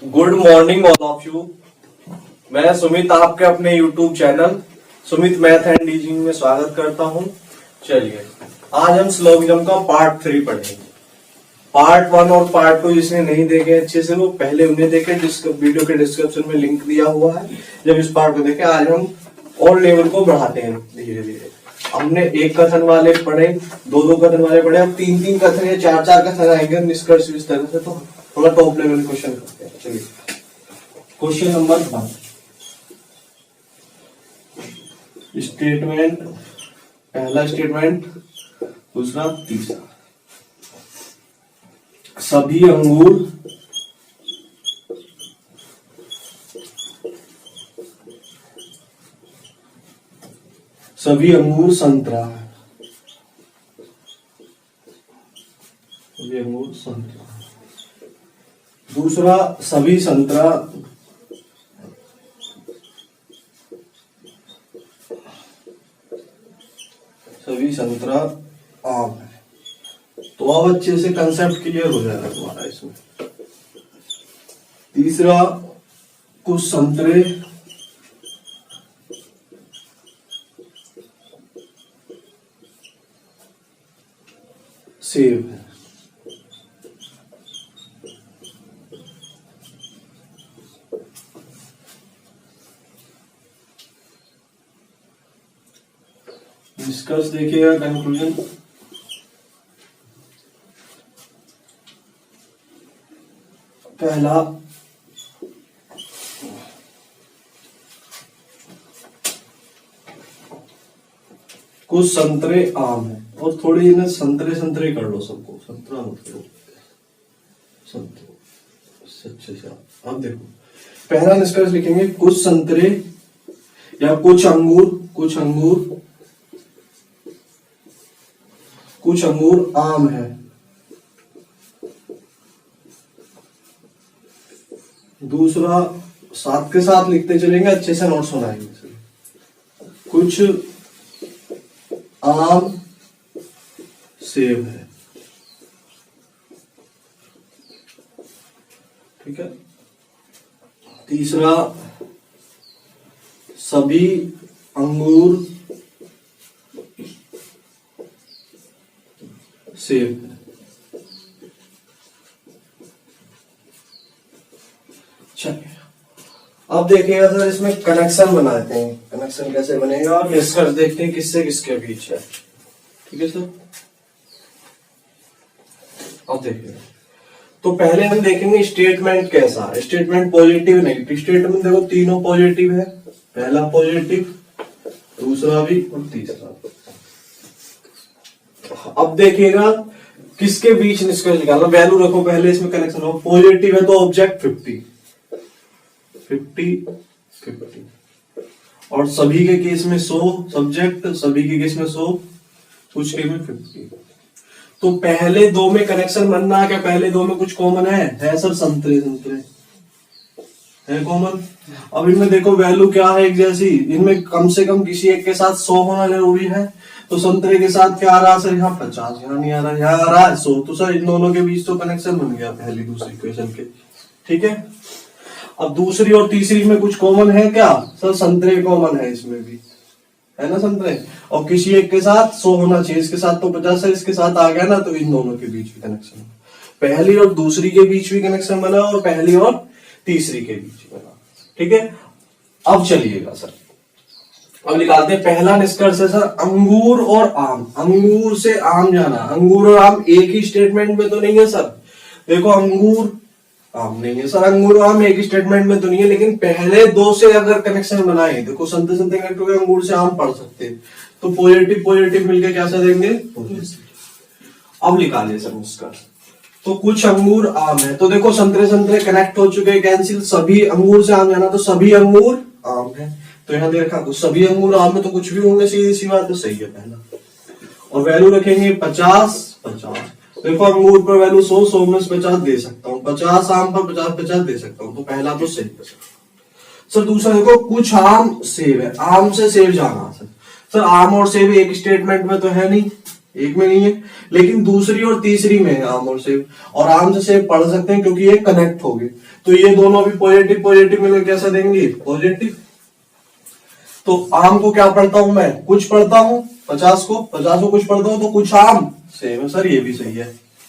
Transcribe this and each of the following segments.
Good morning all of you. मैं सुमित आपके अपने YouTube channel Sumit math and teaching में स्वागत करता हूं। चलिए आज हम स्लोगिज्म का पार्ट 3 पढ़ेंगे। पार्ट 1 और पार्ट 2 जिसने नहीं देखे अच्छे से वो पहले उन्हें देखे, वीडियो के डिस्क्रिप्शन में लिंक दिया हुआ है। जब इस पार्ट को देखे आज हम और लेवल को बढ़ाते हैं धीरे धीरे। हमने एक कथन वाले पढ़े, दो कथन वाले पढ़े, अब 3 कथन या 4 कथन आएंगे निष्कर्ष इस तरह से। तो थोड़ा टॉप लेवल क्वेश्चन करते हैं। चलिए क्वेश्चन नंबर 1 स्टेटमेंट, पहला स्टेटमेंट, दूसरा, तीसरा। सभी अंगूर संतरा है। सभी अंगूर संतरा। दूसरा, सभी संतरा आम है। तो अब अच्छे से कंसेप्ट क्लियर हो जाएगा तुम्हारा इसमें। तीसरा, कुछ संतरे सेब है। निष्कर्ष देखिएगा, कंक्लूजन। पहला, कुछ संतरे आम है। और थोड़ी इन्हें संतरे कर लो, सबको संतरा मत करो, संतरे अच्छे से। अब देखो पहला निष्कर्ष लिखेंगे, कुछ संतरे या कुछ अंगूर आम है। दूसरा, साथ के साथ लिखते चलेंगे, अच्छे से नोट्स बनाएंगे। कुछ आम सेब है। ठीक है। तीसरा, सभी अंगूर सेब है। चलिए अब देखिएगा सर, इसमें कनेक्शन बनाते हैं। कनेक्शन कैसे बनेगा और निष्कर्ष देखते हैं किससे किसके बीच है। ठीक है सर। अब देखिएगा, तो पहले हम देखेंगे स्टेटमेंट कैसा है। Statement positive negative. स्टेटमेंट देखो तीनों पॉजिटिव है। पहला पॉजिटिव, दूसरा भी और तीसरा। अब देखिएगा किसके बीच निष्कर्ष निकालना। वैल्यू रखो पहले, इसमें कनेक्शन हो। पॉजिटिव है तो ऑब्जेक्ट 50 और सभी के केस में 100 सब्जेक्ट, सभी के केस में 100, कुछ के में 50। तो पहले दो में कनेक्शन बनना है क्या? पहले दो में कुछ कॉमन है सर, संतरे है कॉमन। अब इनमें देखो वैल्यू क्या है एक जैसी। इनमें कम से कम किसी एक के साथ 100 होना जरूरी है। तो संतरे के साथ क्या आ रहा सर? यहाँ 50, यहाँ नहीं आ रहा, यहाँ आ रहा है 100। तो सर इन दोनों के बीच तो कनेक्शन बन गया पहली दूसरी इक्वेशन के। ठीक है। अब दूसरी और तीसरी में कुछ कॉमन है क्या सर? संतरे कॉमन है इसमें भी, है ना संतरे। और किसी एक के साथ 100 होना चाहिए, इसके साथ तो 50 है, इसके साथ आ गया ना, तो इन दोनों के बीच भी कनेक्शन। पहली और दूसरी के बीच भी कनेक्शन बना और पहली और तीसरी के बीच बना। ठीक है। अब चलिएगा सर, अब निकालते हैं। पहला निष्कर्ष है सर, अंगूर और आम। अंगूर से आम जाना। अंगूर और आम एक ही स्टेटमेंट में तो नहीं है सर। देखो अंगूर आम नहीं है सर, अंगूर आम एक स्टेटमेंट में तो नहीं है, लेकिन पहले दो से अगर कनेक्शन बनाए, देखो संतरे कनेक्ट हो गए, अंगूर से आम पढ़ सकते हैं। तो पॉजिटिव मिलकर कैसा देंगे? अब निकालिए सर निष्कर्ष। तो कुछ अंगूर आम है। तो देखो संतरे कनेक्ट हो चुके हैं, कैंसिल। सभी अंगूर से आम जाना, तो सभी अंगूर आम है। तो यहाँ देखा तो सभी अंगूर आम में तो कुछ भी होंगे, सीधी सी बात। तो सही है पहला। और वैल्यू रखेंगे 50। देखो अंगूर पर वैल्यू 100 में से 50 दे सकता हूँ, 50 आम पर 50 दे सकता हूँ। तो पहला तो सही है सर। दूसरा देखो कुछ आम सेब है। आम से सेब जाना सर। आम और सेब एक स्टेटमेंट में तो है नहीं, एक में नहीं है, लेकिन दूसरी और तीसरी में है आम और सेब, और आम से सेब पढ़ सकते हैं क्योंकि ये कनेक्ट हो गए। तो ये दोनों भी पॉजिटिव पॉजिटिव मिलकर कैसा देंगे, पॉजिटिव। तो आम को क्या पढ़ता हूं मैं, कुछ पढ़ता हूं, 50 को कुछ पढ़ता हूं, तो कुछ आम सेब है सर, ये भी सही है।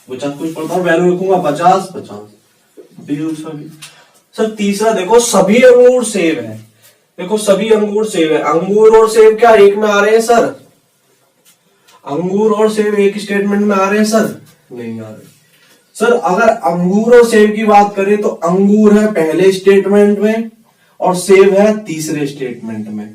50 कुछ पढ़ता हूं, वैल्यू रखूंगा 50 50। सर तीसरा देखो, सभी अंगूर सेब है। देखो सभी अंगूर सेब है, अंगूर और सेब क्या एक में आ रहे हैं सर, अंगूर और सेब एक स्टेटमेंट में आ रहे हैं सर, नहीं आ रहे। सर अगर अंगूर और सेब की बात करें तो अंगूर है पहले स्टेटमेंट में और सेब है तीसरे स्टेटमेंट में।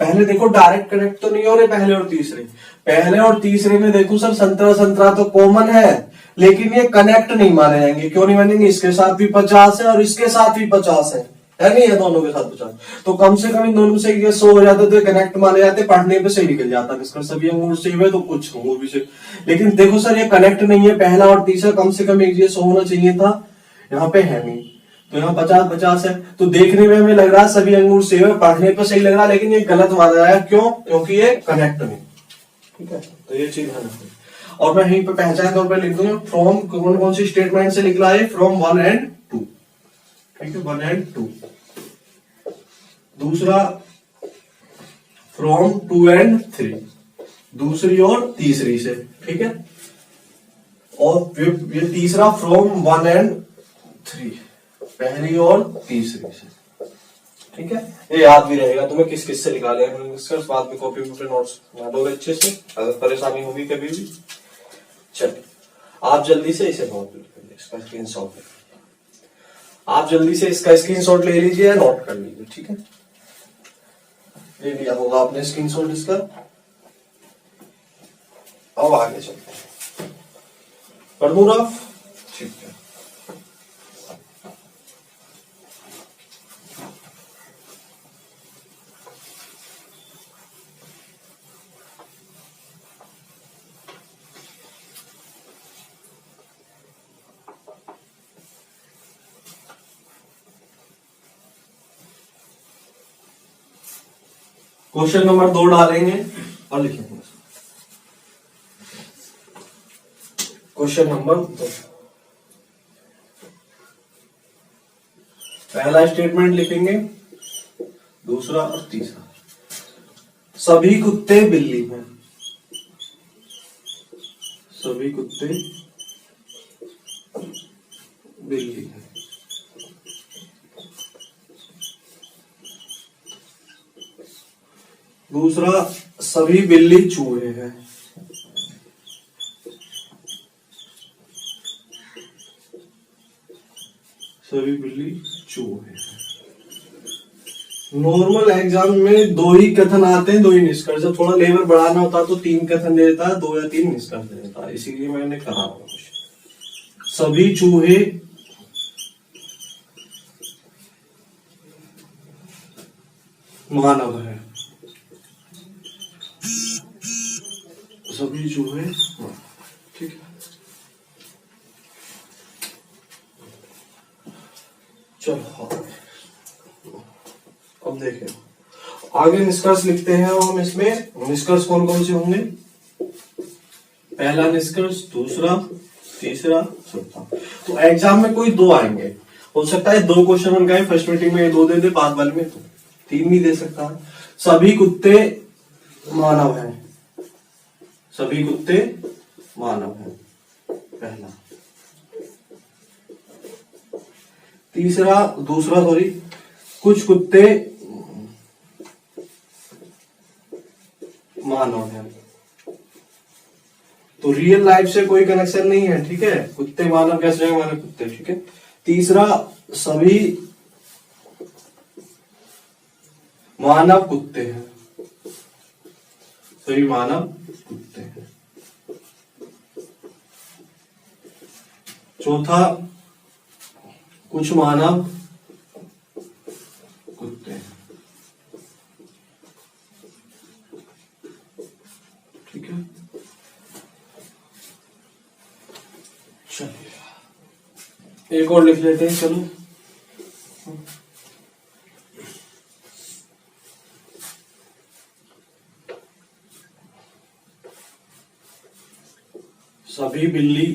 पहले देखो डायरेक्ट कनेक्ट तो नहीं हो रहे पहले और तीसरे, पहले और तीसरे में देखो सर संतरा संतरा तो कॉमन है, लेकिन ये कनेक्ट नहीं माने जाएंगे। क्यों नहीं मानेंगे, इसके साथ भी 50 है और इसके साथ भी 50 है नहीं है, दोनों के साथ 50। तो कम से कम इन दोनों से ये 100 हो जाते तो कनेक्ट माने जाते, पढ़ने पे सही निकल जाता इसका, सभी अंगूर सेब है तो कुछ अंगूर भी सेब। लेकिन देखो सर ये कनेक्ट नहीं है, पहला और तीसरा कम से कम एक ये 100 होना चाहिए था, यहाँ पे है नहीं, तो यहाँ 50 50 है। तो देखने में हमें लग रहा है सभी अंगूर सेब है, पढ़ने पे सही लग रहा है, लेकिन ये गलत माना जाएगा। क्यों, क्योंकि ये कनेक्ट नहीं। ठीक है, तो ये चीज है। और मैं यहीं पे पहचान तौर पर लिख दूंगा, फ्रॉम कौन कौन सी स्टेटमेंट से निकला है, फ्रॉम 1 and 2। ठीक है, 1 and 2। दूसरा फ्रॉम 2 and 3, दूसरी और तीसरी से। ठीक है, और ये तीसरा फ्रॉम 1 and 3, पहली और तीसरी से। ठीक है, ये याद भी रहेगा तुम्हें किस किस से निकाले हैं, बाद में कॉपी पे नोट्स बना दोगे अच्छे से, अगर परेशानी होगी कभी भी। चलिए आप जल्दी से इसे नोट लीजिए, इसका स्क्रीनशॉट ले, आप जल्दी से इसका स्क्रीनशॉट ले लीजिए, नोट कर लीजिए। ठीक है, ले लिया होगा आपने स्क्रीनशॉट इसका। अब आगे चलते हैं, कर दूं रफ? ठीक है, क्वेश्चन नंबर 2 डालेंगे और लिखेंगे क्वेश्चन नंबर 2। पहला स्टेटमेंट लिखेंगे, दूसरा और तीसरा। सभी कुत्ते बिल्ली हैं, सभी कुत्ते बिल्ली हैं। दूसरा, सभी बिल्ली चूहे हैं, सभी बिल्ली चूहे हैं। नॉर्मल एग्जाम में 2 ही कथन आते हैं, 2 ही निष्कर्ष। जब थोड़ा लेवल बढ़ाना होता तो 3 कथन दे देता है, 2 या 3 निष्कर्ष दे देता है, इसीलिए मैंने करा होगा। सभी चूहे मानव है, सभी चूहे। ठीक है, चलो अब देखें आगे निष्कर्ष लिखते हैं हम। इसमें निष्कर्ष कौन कौन से होंगे, पहला निष्कर्ष, दूसरा, तीसरा, चौथा। तो एग्जाम में कोई 2 आएंगे, हो सकता है 2 क्वेश्चन बन गए, फर्स्ट मीटिंग में 2 दे दे, बाद वाले में 3 भी दे सकता है। सभी कुत्ते मानव हैं, सभी कुत्ते मानव हैं, पहला। दूसरा सॉरी, कुछ कुत्ते मानव हैं। तो रियल लाइफ से कोई कनेक्शन नहीं है। ठीक है, कुत्ते मानव कैसे हैं, मानव कुत्ते। ठीक है, तीसरा, सभी मानव कुत्ते हैं, सभी मानव कुत्ते हैं। चौथा, कुछ मानव कुत्ते हैं। ठीक है, चलिए एक और लिख लेते हैं। चलो सभी बिल्ली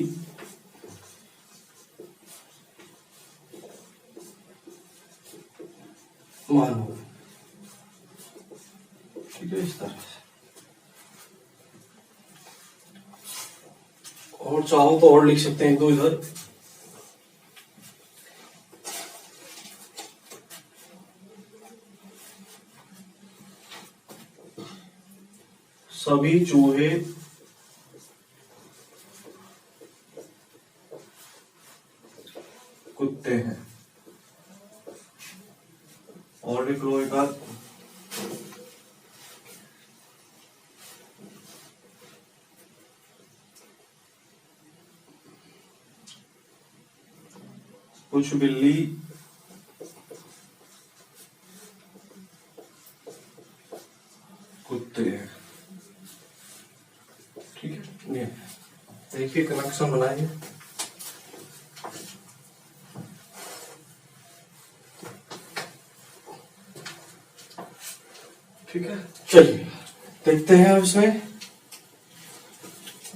मानव। ठीक है, इस तरह से। और चाहो तो और लिख सकते हैं, तो इधर सभी चूहे कुत्ते हैं। और लिख लो एक बार, कुछ बिल्ली कुत्ते हैं। ठीक है, ये देखिए कनेक्शन बनाइए। ठीक है, चलिए देखते हैं अब इसमें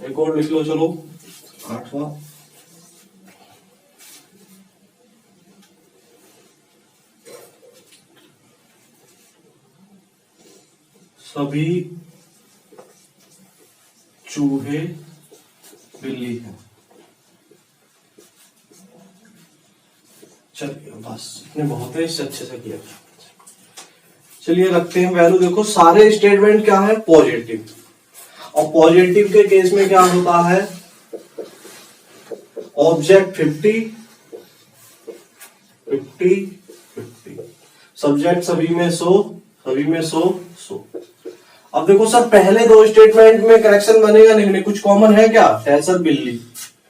एक और लिख लो। चलो 8वां, सभी चूहे बिल्ली हैं। चलिए बस इतने बहुत है, इससे अच्छे से किया। चलिए रखते हैं वैल्यू। देखो सारे स्टेटमेंट क्या है, पॉजिटिव। और पॉजिटिव के केस में क्या होता है, ऑब्जेक्ट 50 50 50, सब्जेक्ट सभी में 100 सभी में 100 100। अब देखो सर पहले दो स्टेटमेंट में करेक्शन बनेगा नहीं, कुछ कॉमन है क्या, है सर बिल्ली।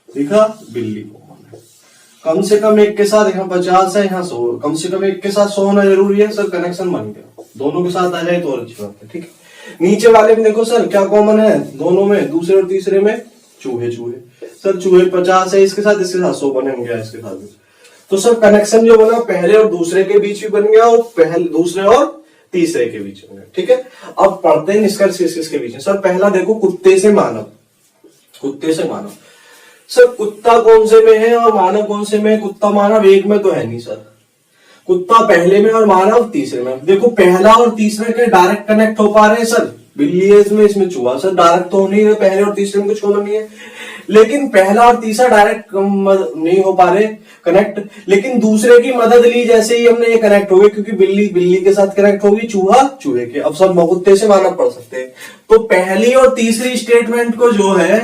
देखा, बिल्ली कॉमन है। कम से कम एक के साथ, यहाँ 50 है यहाँ 100, कम से कम एक के साथ 100 होना जरूरी है सर, कनेक्शन बन गया। दोनों के साथ आ जाए तो और अच्छी बात है। ठीक है, नीचे वाले में देखो सर क्या कॉमन है दोनों में, दूसरे और तीसरे में चूहे चूहे। सर चूहे 50 है इसके साथ 100 बन गया इसके साथ भी। तो सर कनेक्शन जो बना पहले और दूसरे के बीच भी बन गया, और पहले दूसरे और तीसरे के बीच में। ठीक है, अब पढ़ते हैं निष्कर्ष किसके बीच में। सर पहला देखो, कुत्ते से मानव। कुत्ते से मानव, सर कुत्ता कौन से में है और मानव कौन से में है। कुत्ता मानव एक में तो है नहीं सर, कुत्ता पहले में और मानव तीसरे में। देखो पहला और तीसरे के डायरेक्ट कनेक्ट हो पा रहे हैं सर, बिल्ली है इसमें, इसमें चूहा। सर डायरेक्ट तो नहीं है, पहले और तीसरे में कुछ कॉमन नहीं है। लेकिन पहला और तीसरा डायरेक्ट नहीं हो पा रहे कनेक्ट, लेकिन दूसरे की मदद ली जैसे ही हमने ये कनेक्ट हो गए, क्योंकि बिल्ली बिल्ली के साथ कनेक्ट होगी, चूहा चूहे के। अब सब कुत्ते से मानव पढ़ सकते हैं। तो पहली और तीसरी स्टेटमेंट को जो है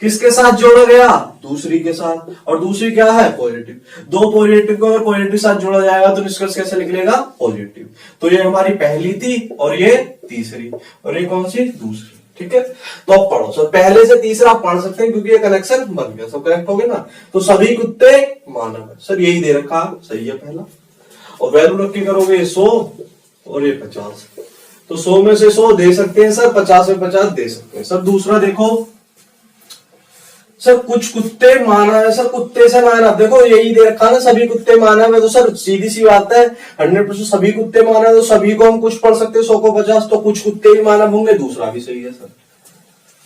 किसके साथ जोड़ा गया, दूसरी के साथ। और दूसरी क्या है, पॉजिटिव। दो पॉजिटिव को अगर पॉजिटिव साथ जोड़ा जाएगा तो निष्कर्ष कैसे निकलेगा, पॉजिटिव। तो ये हमारी पहली थी और ये तीसरी, और ये कौन सी, दूसरी। ठीक है, तो अब पढ़ो सर, पहले से तीसरा आप पढ़ सकते हैं क्योंकि ये कनेक्शन बन गया, सब कनेक्ट हो गए ना। तो सभी कुत्ते मानव है सर, यही दे रखा, सही है पहला। और वैल्यू रख के करोगे 100 और ये 50, तो 100 में से 100 दे सकते हैं सर, 50 में 50 दे सकते हैं सर। दूसरा देखो सर, कुछ कुत्ते मानव है सर, कुत्ते से मानव। देखो यही दे रखा ना, सभी कुत्ते मानव है, तो सर सीधी सी बात है 100% सभी कुत्ते मानव है, तो सभी को हम कुछ पढ़ सकते हैं 100 को 50, तो कुछ कुत्ते ही मानव होंगे, दूसरा भी सही है सर।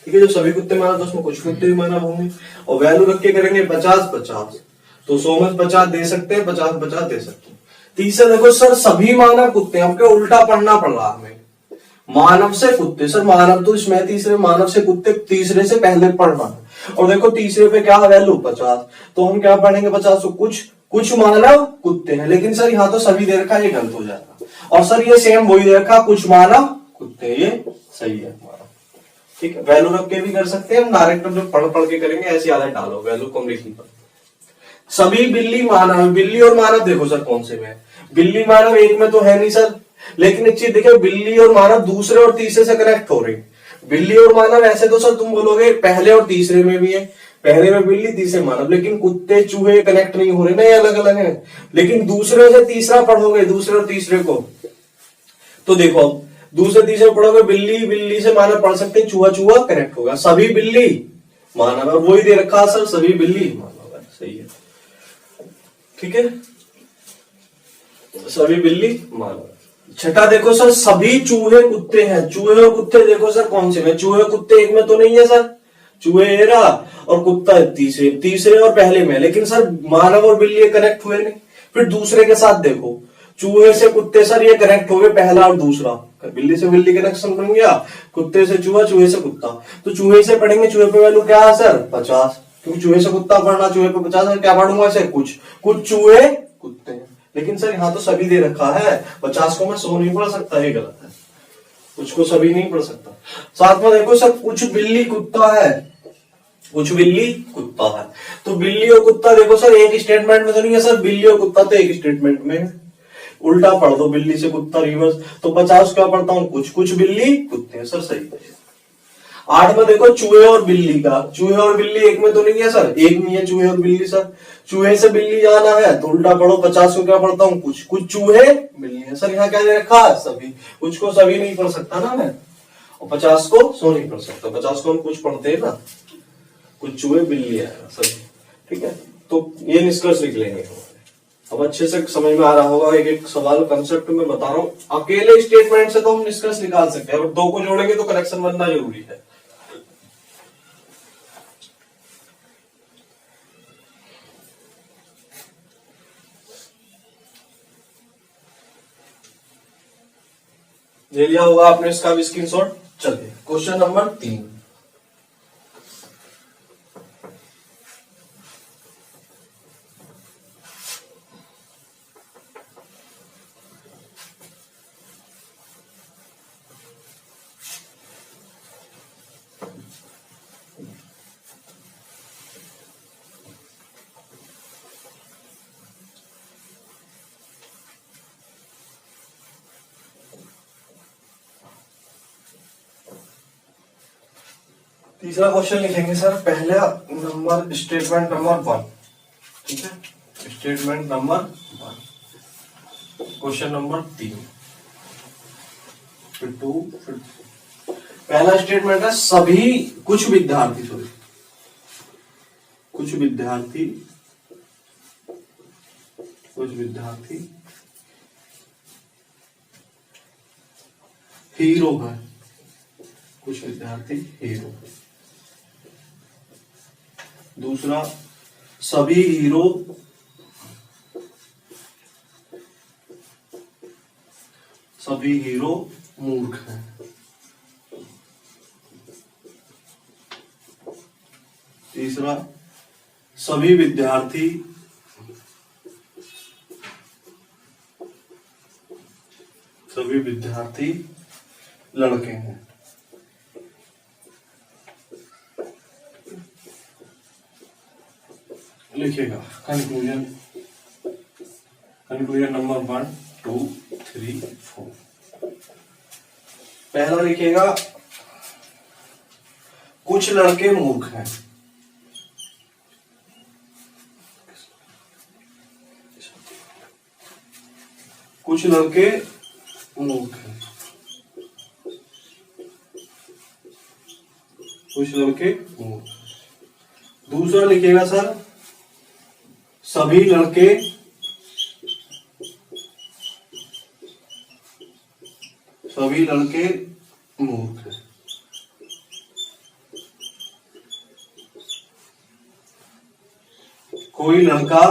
ठीक है, जो सभी कुत्ते मानव तो उसमें कुछ कुत्ते भी मानव होंगे। और वैल्यू रख के करेंगे 50 50, तो 100 में 50 दे सकते हैं, 50 50 दे सकते हैं। तीसरा देखो सर, सभी मानव कुत्ते, हमको उल्टा पढ़ना पड़ रहा हमें, मानव से कुत्ते। सर मानव तो इसमें तीसरे, मानव से कुत्ते तीसरे से पहले पढ़ना है। और देखो तीसरे पे क्या वैल्यू 50, तो हम क्या पढ़ेंगे 50, तो कुछ मानव कुत्ते हैं। लेकिन सर यहाँ तो सभी दे रखा, ये गलत हो जाएगा। और सर ये सेम वही दे रखा, कुछ मानव कुत्ते, ये सही है हमारा। ठीक है, वैल्यू रख के भी कर सकते हैं हम, डायरेक्ट हम पढ़ के करेंगे, ऐसी आदत डालो, वैल्यू कम लिखनी पड़ती। सभी बिल्ली मानव, बिल्ली और मानव देखो सर कौन से में है, बिल्ली मानव एक में तो है नहीं सर। लेकिन एक चीज देखो, बिल्ली और मानव दूसरे और तीसरे से कनेक्ट हो रही। बिल्ली और मानव ऐसे तो सर तुम बोलोगे पहले और तीसरे में भी है, पहले में बिल्ली तीसरे मानव, लेकिन कुत्ते चूहे कनेक्ट नहीं हो रहे ना, ये अलग अलग है। लेकिन दूसरे से तीसरा पढ़ोगे, दूसरे और तीसरे को, तो देखो दूसरे तीसरे पढ़ोगे, बिल्ली बिल्ली से मानव पढ़ सकते हैं, चूहा चूहा कनेक्ट होगा, सभी बिल्ली मानव है, वही दे रखा सर, सभी बिल्ली मानव है, सही है। ठीक है, सभी बिल्ली मानव। छठा देखो सर, सभी चूहे कुत्ते हैं। चूहे और कुत्ते देखो सर कौन से में, चूहे कुत्ते एक में तो नहीं है सर, चूहे ये रहा और कुत्ता तीसरे तीसरे और पहले में, लेकिन सर मानव और बिल्ली कनेक्ट हुए नहीं। फिर दूसरे के साथ देखो, चूहे से कुत्ते सर ये कनेक्ट हो गए पहला और दूसरा, बिल्ली से बिल्ली कनेक्शन बन गया, कुत्ते से चूहा, चूहे से कुत्ता। तो चूहे से पढ़ेंगे, चूहे पे वैल्यू क्या है सर 50, क्योंकि चूहे से कुत्ता पढ़ना, चूहे पे 50 क्या पढ़ूंगा सर कुछ चूहे कुत्ते हैं। लेकिन सर यहाँ तो सभी दे रखा है, 50 को मैं 100 नहीं पढ़ सकता, ये गलत है, कुछ को सभी नहीं पढ़ सकता। साथ में देखो सर कुछ बिल्ली कुत्ता है, कुछ बिल्ली कुत्ता है, तो बिल्ली और कुत्ता देखो सर एक स्टेटमेंट में तो नहीं है सर, बिल्ली और कुत्ता तो एक स्टेटमेंट में है। उल्टा पढ़ दो, बिल्ली से कुत्ता रिवर्स, तो 50 क्या पढ़ता हूं कुछ बिल्ली कुत्ते हैं सर, सही है। 8 में देखो चूहे और बिल्ली का, चूहे और बिल्ली एक में तो नहीं है सर, एक में है चूहे और बिल्ली सर, चूहे से बिल्ली जाना है तो उल्टा पढ़ो, 50 को क्या पढ़ता हूँ कुछ चूहे बिल्ली है सर। यहाँ क्या दे रखा है सभी, कुछ को सभी नहीं पढ़ सकता ना मैं, और 50 को 100 नहीं पढ़ सकता, 50 को हम कुछ पढ़ते हैं ना, कुछ चूहे बिल्ली आएगा सभी, ठीक है। तो ये निष्कर्ष निकलेंगे। अब अच्छे से समझ में आ रहा होगा, एक एक सवाल कंसेप्ट में बता रहा हूं। अकेले स्टेटमेंट से तो हम निष्कर्ष निकाल सकते हैं, और दो को जोड़ेंगे तो कनेक्शन बनना जरूरी है। ले लिया होगा आपने इसका भी स्क्रीनशॉट। चलिए क्वेश्चन नंबर 3। तीसरा क्वेश्चन लिखेंगे सर, पहला नंबर स्टेटमेंट नंबर 1, ठीक है, स्टेटमेंट नंबर 1, क्वेश्चन नंबर 3, फिर 2, फिर पहला स्टेटमेंट है सभी कुछ विद्यार्थी हीरो है, कुछ विद्यार्थी हीरो। दूसरा सभी हीरो मूर्ख हैं। तीसरा सभी विद्यार्थी लड़के हैं। लिखिएगा कंक्लूजन नंबर 1, 2, 3, 4। पहला लिखिएगा कुछ लड़के मूर्ख हैं। कुछ लड़के मूर्ख हैं, कुछ लड़के मूर्ख। दूसरा लिखिएगा सर सभी लड़के मूर्ख हैं। कोई लड़का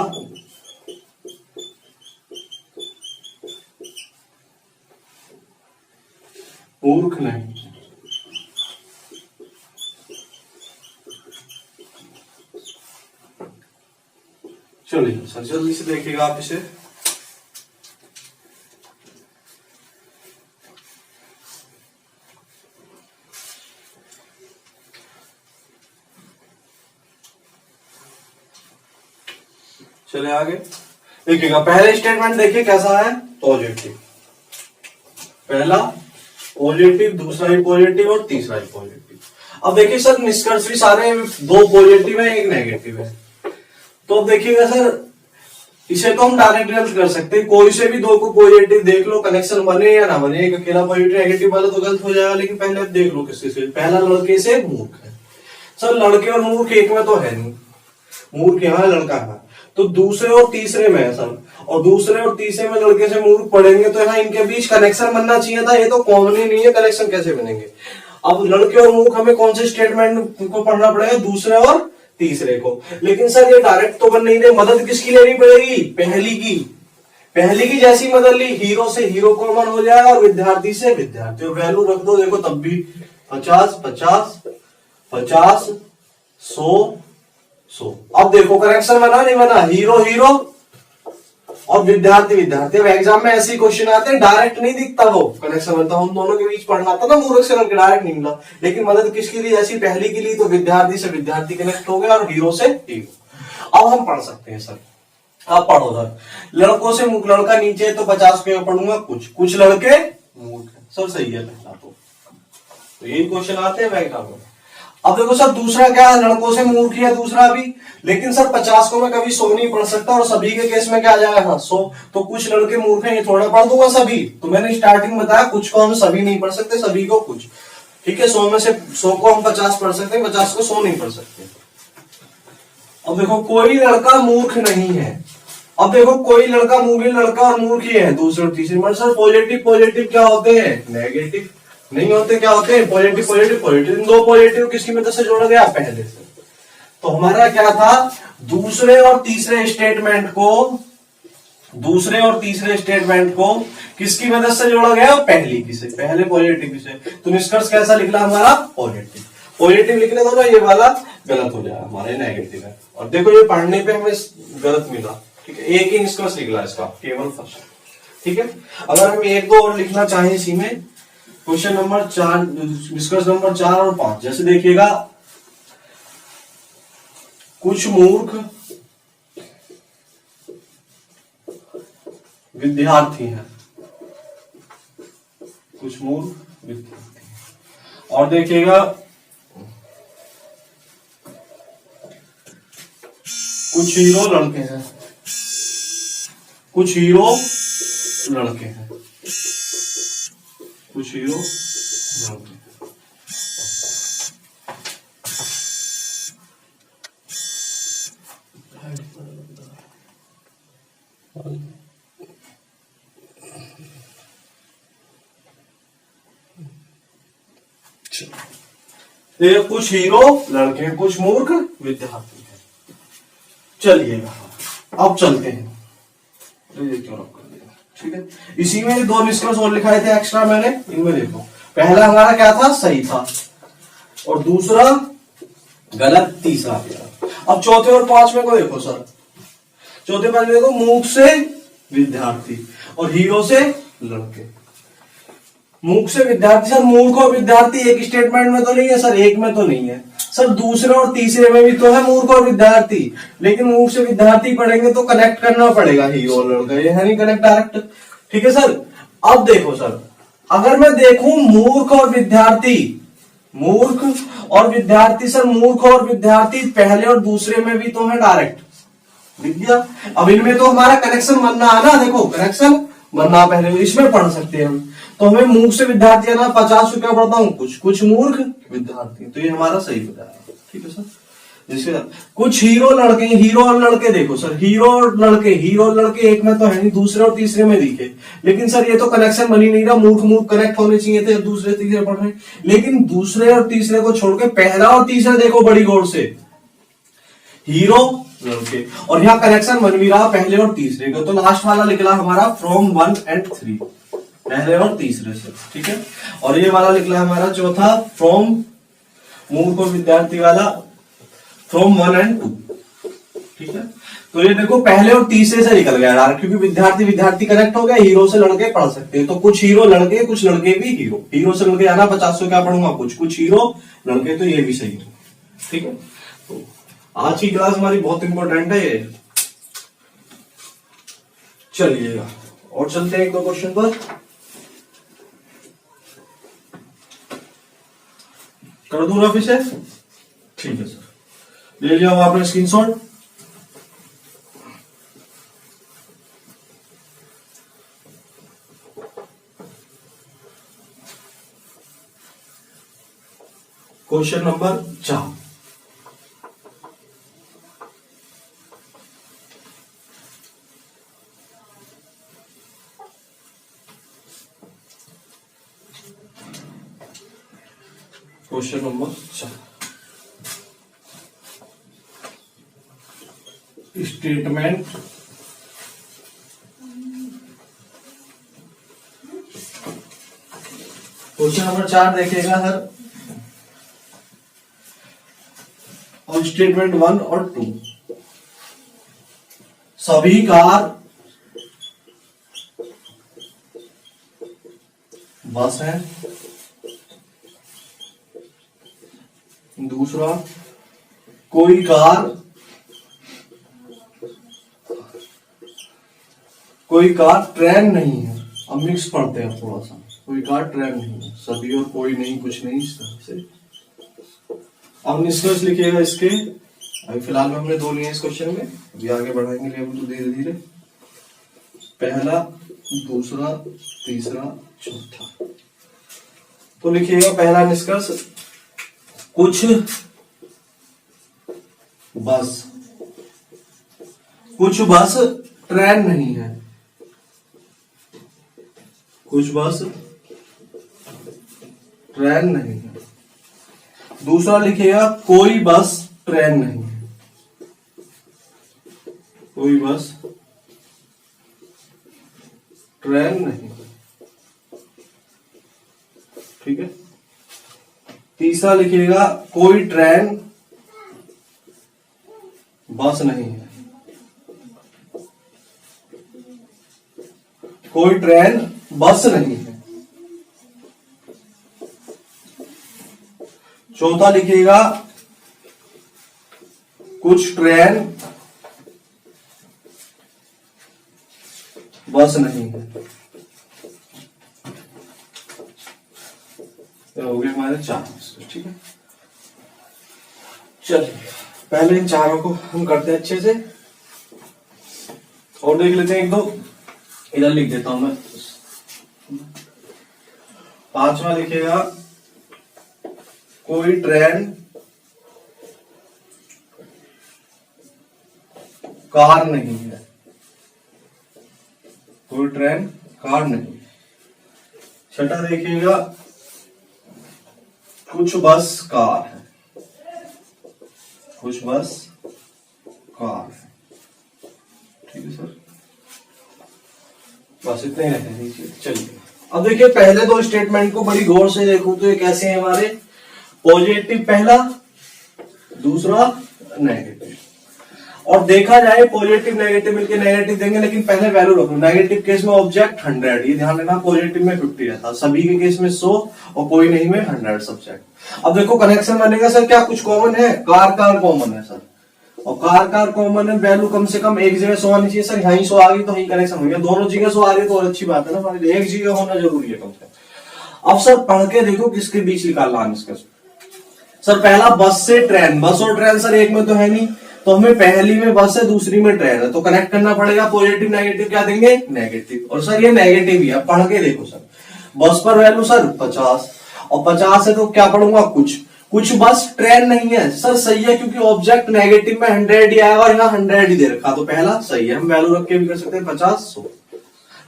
मूर्ख नहीं। चलिए सर जल्दी से देखिएगा आप इसे। चले आगे देखिएगा, पहले स्टेटमेंट देखिए कैसा है, पॉजिटिव। पहला पॉजिटिव, दूसरा ही पॉजिटिव और तीसरा ही पॉजिटिव। अब देखिए सर निष्कर्ष भी सारे 2 पॉजिटिव है, 1 नेगेटिव है। तो अब देखिएगा सर इसे तो हम डायरेक्ट गलत कर सकते हैं, कोई से भी 2 को पॉजिटिव देख लो, कनेक्शन बने या ना बने। एक अकेला पॉजिटिव नेगेटिव वाला तो गलत हो जाएगा, लेकिन पहले देख लो किससे से। पहला लड़के से मूर्ख है सर, लड़के और मूर्ख एक में तो है नहीं, मूर्ख यहाँ लड़का है, तो दूसरे और तीसरे में है सर, और दूसरे और तीसरे में लड़के से मूर्ख पढ़ेंगे तो यहाँ इनके बीच कनेक्शन बनना चाहिए था, ये तो कॉमन ही नहीं है, कनेक्शन कैसे बनेंगे। अब लड़के और मूर्ख हमें कौन से स्टेटमेंट को पढ़ना पड़ेगा, दूसरे और तीसरे को। लेकिन सर ये डायरेक्ट तो बन नहीं रहे, मदद किसकी लेनी पड़ेगी, पहली की। पहली की जैसी मदद ली, हीरो से हीरो कॉमन हो जाएगा और विद्यार्थी से विद्यार्थी, वैल्यू रख दो, देखो तब भी 50 50 50 100 100। अब देखो करेक्शन बना नहीं बना, हीरो हीरो और विद्यार्थी विद्यार्थी। अब एग्जाम में ऐसे क्वेश्चन आते हैं, डायरेक्ट नहीं दिखता वो कनेक्शन बनता, हम दोनों के बीच पढ़ना था ना, मूर्ख से लड़के, डायरेक्ट नहीं मिला। लेकिन मदद किसकी ली, ऐसी पहली की ली तो विद्यार्थी से विद्यार्थी कनेक्ट हो गया और हीरो से हीरो। अब हम पढ़ सकते हैं सर, आप पढ़ो सर। लड़कों से लड़का नीचे है तो 50 के पढ़ूंगा, कुछ लड़के मूर्ख है, सर सही है पहला तो यही क्वेश्चन आते हैं एग्जाम में। अब देखो सर दूसरा क्या है, लड़कों से मूर्ख है दूसरा भी, लेकिन सर 50 को मैं कभी 100 नहीं पढ़ सकता, और सभी के केस में क्या आ जाएगा, हाँ 100। तो कुछ लड़के मूर्ख हैं, ये थोड़ा पढ़ दूंगा सभी। तो मैंने स्टार्टिंग में बताया कुछ को हम सभी नहीं पढ़ सकते, सभी को कुछ, ठीक है। 100 में से 100 को हम 50 पढ़ सकते हैं, 50 को 100 नहीं पढ़ सकते। अब देखो कोई लड़का मूर्ख नहीं है। अब देखो कोई लड़का और मूर्ख ही है, दूसरे और तीसरे। मतलब सर पॉजिटिव पॉजिटिव क्या होते हैं, नेगेटिव नहीं होते, क्या होते हैं, पॉजिटिव पॉजिटिव पॉजिटिव। इन दो पॉजिटिव किसकी मदद से जोड़ा गया, पहले से। तो हमारा क्या था, दूसरे और तीसरे स्टेटमेंट को किसकी मदद से जोड़ा गया, पहली की से, पहले पॉजिटिव से। तो निष्कर्ष कैसा निकला हमारा, पॉजिटिव। पॉजिटिव लिखने दो ना, ये वाला गलत हो जाएगा हमारे, नेगेटिव है। और देखो ये पढ़ने पे हमें गलत मिला, ठीक है। एक ही निष्कर्ष निकला इसका, केवल फर्स्ट, ठीक है। अगर हम एक दो और लिखना चाहें इसी में, क्वेश्चन नंबर 4, निष्कर्ष नंबर 4 और 5, जैसे देखिएगा, कुछ मूर्ख विद्यार्थी हैं, कुछ मूर्ख विद्यार्थी। और देखिएगा कुछ हीरो लड़के हैं, कुछ हीरो लड़के हैं, कुछ हीरो लड़के हैं। तो कुछ हीरो लड़के हैं, कुछ मूर्ख विद्यार्थी हैं। चलिएगा अब चलते हैं, ये क्यों रख कर दिया, ठीक है। इसी में दो निष्कर्ष और लिखाए थे एक्स्ट्रा मैंने, इनमें देखो पहला हमारा क्या था, सही था, और दूसरा गलत, तीसरा गया। अब चौथे और पांचवें को देखो सर, चौथे पांचवें देखो, मूर्ख से विद्यार्थी और हीरो से लड़के। मूर्ख से विद्यार्थी, सर मूर्ख और विद्यार्थी एक स्टेटमेंट में तो नहीं है सर, एक में तो नहीं है सर, दूसरे और तीसरे में भी तो है मूर्ख और विद्यार्थी। लेकिन मूर्ख से विद्यार्थी पढ़ेंगे तो कनेक्ट करना पड़ेगा हीरो और लड़का, ये है नहीं कनेक्ट डायरेक्ट, ठीक है सर। अब देखो सर, अगर मैं देखूं मूर्ख और विद्यार्थी, सर मूर्ख और विद्यार्थी पहले और दूसरे में भी तो है डायरेक्ट, दिख गया। अब इनमें तो हमारा कनेक्शन बनना है ना, देखो कनेक्शन बनना, पहले इसमें पढ़ सकते हैं हम। तो हमें मूर्ख से विद्यार्थी है ना, 50 रुपया पढ़ता हूं, कुछ मूर्ख विद्यार्थी, तो ये हमारा सही बताया, ठीक है सर। जिसके कुछ हीरो लड़के, हीरो और लड़के देखो सर, हीरो और लड़के एक में तो है नहीं, दूसरे और तीसरे में दिखे। लेकिन सर ये तो कनेक्शन बन ही नहीं रहा, मूर्ख कनेक्ट होने चाहिए थे, दूसरे तीसरे पढ़ रहे। लेकिन दूसरे और तीसरे को छोड़ के पहला और तीसरा देखो बड़ी गौर से, हीरो लड़के, और यहाँ कनेक्शन बन भी रहा पहले और तीसरे का। तो लास्ट वाला निकला हमारा फ्रॉम 1 and 3, पहले और तीसरे से, ठीक है। और ये वाला निकला हमारा चौथा, फ्रॉम मूर्ख और विद्यार्थी वाला, फ्रॉम 1 and 2, ठीक है। तो ये देखो पहले और तीसरे से निकल गया यार, क्योंकि विद्यार्थी कनेक्ट हो गया, हीरो से लड़के पढ़ सकते हैं। तो कुछ हीरो लड़के, कुछ लड़के भी हीरो से लड़के आना, 50 क्या पढ़ूंगा, कुछ हीरो लड़के, तो ये भी सही है, ठीक है। तो आज की क्लास हमारी बहुत इंपॉर्टेंट है ये। चलिएगा और चलते हैं एक दो क्वेश्चन पर, कर दूंगा फिर से, ठीक है सर। ले लिया आपने screenshot. Question number 4, question number 4, statement question number 4 देखिएगा सर, और स्टेटमेंट 1 और 2, सभी कार बस है। दूसरा, कोई कार ट्रेन नहीं है। अब मिक्स पढ़ते हैं थोड़ा सा, कोई कार ट्रेन नहीं है, सभी और कोई नहीं, कुछ नहीं, इस तरह से। अब निष्कर्ष लिखिएगा इसके। अभी फिलहाल में हमने 2 लिए इस क्वेश्चन में, अभी आगे बढ़ाएंगे लेवल तो धीरे धीरे। पहला, दूसरा, तीसरा, चौथा। तो लिखिएगा पहला निष्कर्ष, कुछ बस ट्रेन नहीं है। कुछ बस ट्रेन नहीं है। दूसरा लिखिएगा, कोई बस ट्रेन नहीं है। कोई बस ट्रेन नहीं है। ठीक है। तीसरा लिखिएगा, कोई ट्रेन बस नहीं है। कोई ट्रेन बस नहीं है। चौथा लिखिएगा, कुछ ट्रेन बस नहीं है। तो हो गए हमारे 4। ठीक है, चलिए पहले इन चारों को हम करते हैं अच्छे से, और देख लेते हैं 1-2। इधर लिख देता हूं मैं। 5वां लिखेगा, कोई ट्रेन कार नहीं है। कोई ट्रेन कार नहीं। 6ठा देखिएगा, कुछ बस कार है। कुछ बस कार है। ठीक है सर, बस इतने ही रहने दीजिए। चलिए अब देखिए पहले 2 स्टेटमेंट को बड़ी गौर से देखो तो ये कैसे हैं हमारे, पॉजिटिव पहला, दूसरा नेगेटिव। और देखा जाए पॉजिटिव नेगेटिव मिलके नेगेटिव देंगे, लेकिन पहले वैल्यू रखो। नेगेटिव केस में ऑब्जेक्ट 100, ये ध्यान देना। पॉजिटिव में 50 रहता, सभी के केस में 100 और कोई नहीं में 100 सब्जेक्ट। अब देखो कनेक्शन बनेगा सर, क्या कुछ कॉमन है? कार कॉमन है सर, और कार कॉमन है। वैल्यू कम से कम एक जगह 100 आनी चाहिए सर। यहीं 100 आ गई तो यहीं कनेक्शन हो गया। दोनों जगह 100 आ रही तो और अच्छी बात है ना, हमारे लिए एक जगह होना जरूरी है कम से कम। अब सर पढ़ के देखो किसके बीच निकालना है इसका। सर पहला, बस से ट्रेन। बस और ट्रेन सर एक में तो है नहीं, तो हमें पहली में बस है, दूसरी में ट्रेन है, तो कनेक्ट करना पड़ेगा। पॉजिटिव नेगेटिव क्या देंगे? नेगेटिव। और सर ये नेगेटिव ही है। पढ़ के देखो सर, बस पर वैल्यू सर 50, और 50 है तो क्या पढ़ूंगा? कुछ बस ट्रेन नहीं है। सर सही है, क्योंकि ऑब्जेक्ट नेगेटिव में 100 ही आया और यहाँ 100 ही दे रखा, तो पहला सही है। हम वैल्यू रख के भी कर सकते हैं 50, 100।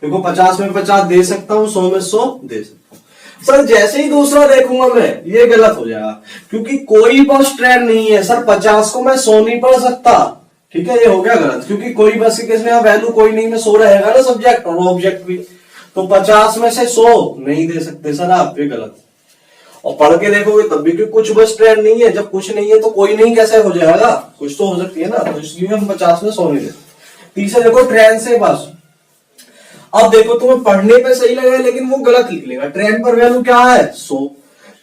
देखो 50 में 50 दे सकता हूँ, 100 में 100 दे सकता हूँ। सर जैसे ही दूसरा देखूंगा मैं, ये गलत हो जाएगा, क्योंकि कोई बस ट्रेन नहीं है। सर 50 को मैं 100 नहीं पढ़ सकता। ठीक है, ये हो गया गलत, क्योंकि कोई बस के केस में वैल्यू कोई नहीं में 100 रहेगा ना, सब्जेक्ट और ऑब्जेक्ट भी। तो 50 में से 100 नहीं दे सकते सर आप, ये गलत। और पढ़ के देखोगे तब भी, क्योंकि कुछ बस ट्रेन नहीं है। जब कुछ नहीं है तो कोई नहीं कैसे हो जाएगा? कुछ तो हो सकती है ना, तो इसलिए हम 50 में 100 नहीं देते। तीसरा देखो, ट्रेन से बस। अब देखो तुम्हें पढ़ने पे सही लगेगा, लेकिन वो गलत लिख लेगा। ट्रेन पर वैल्यू क्या है? 100।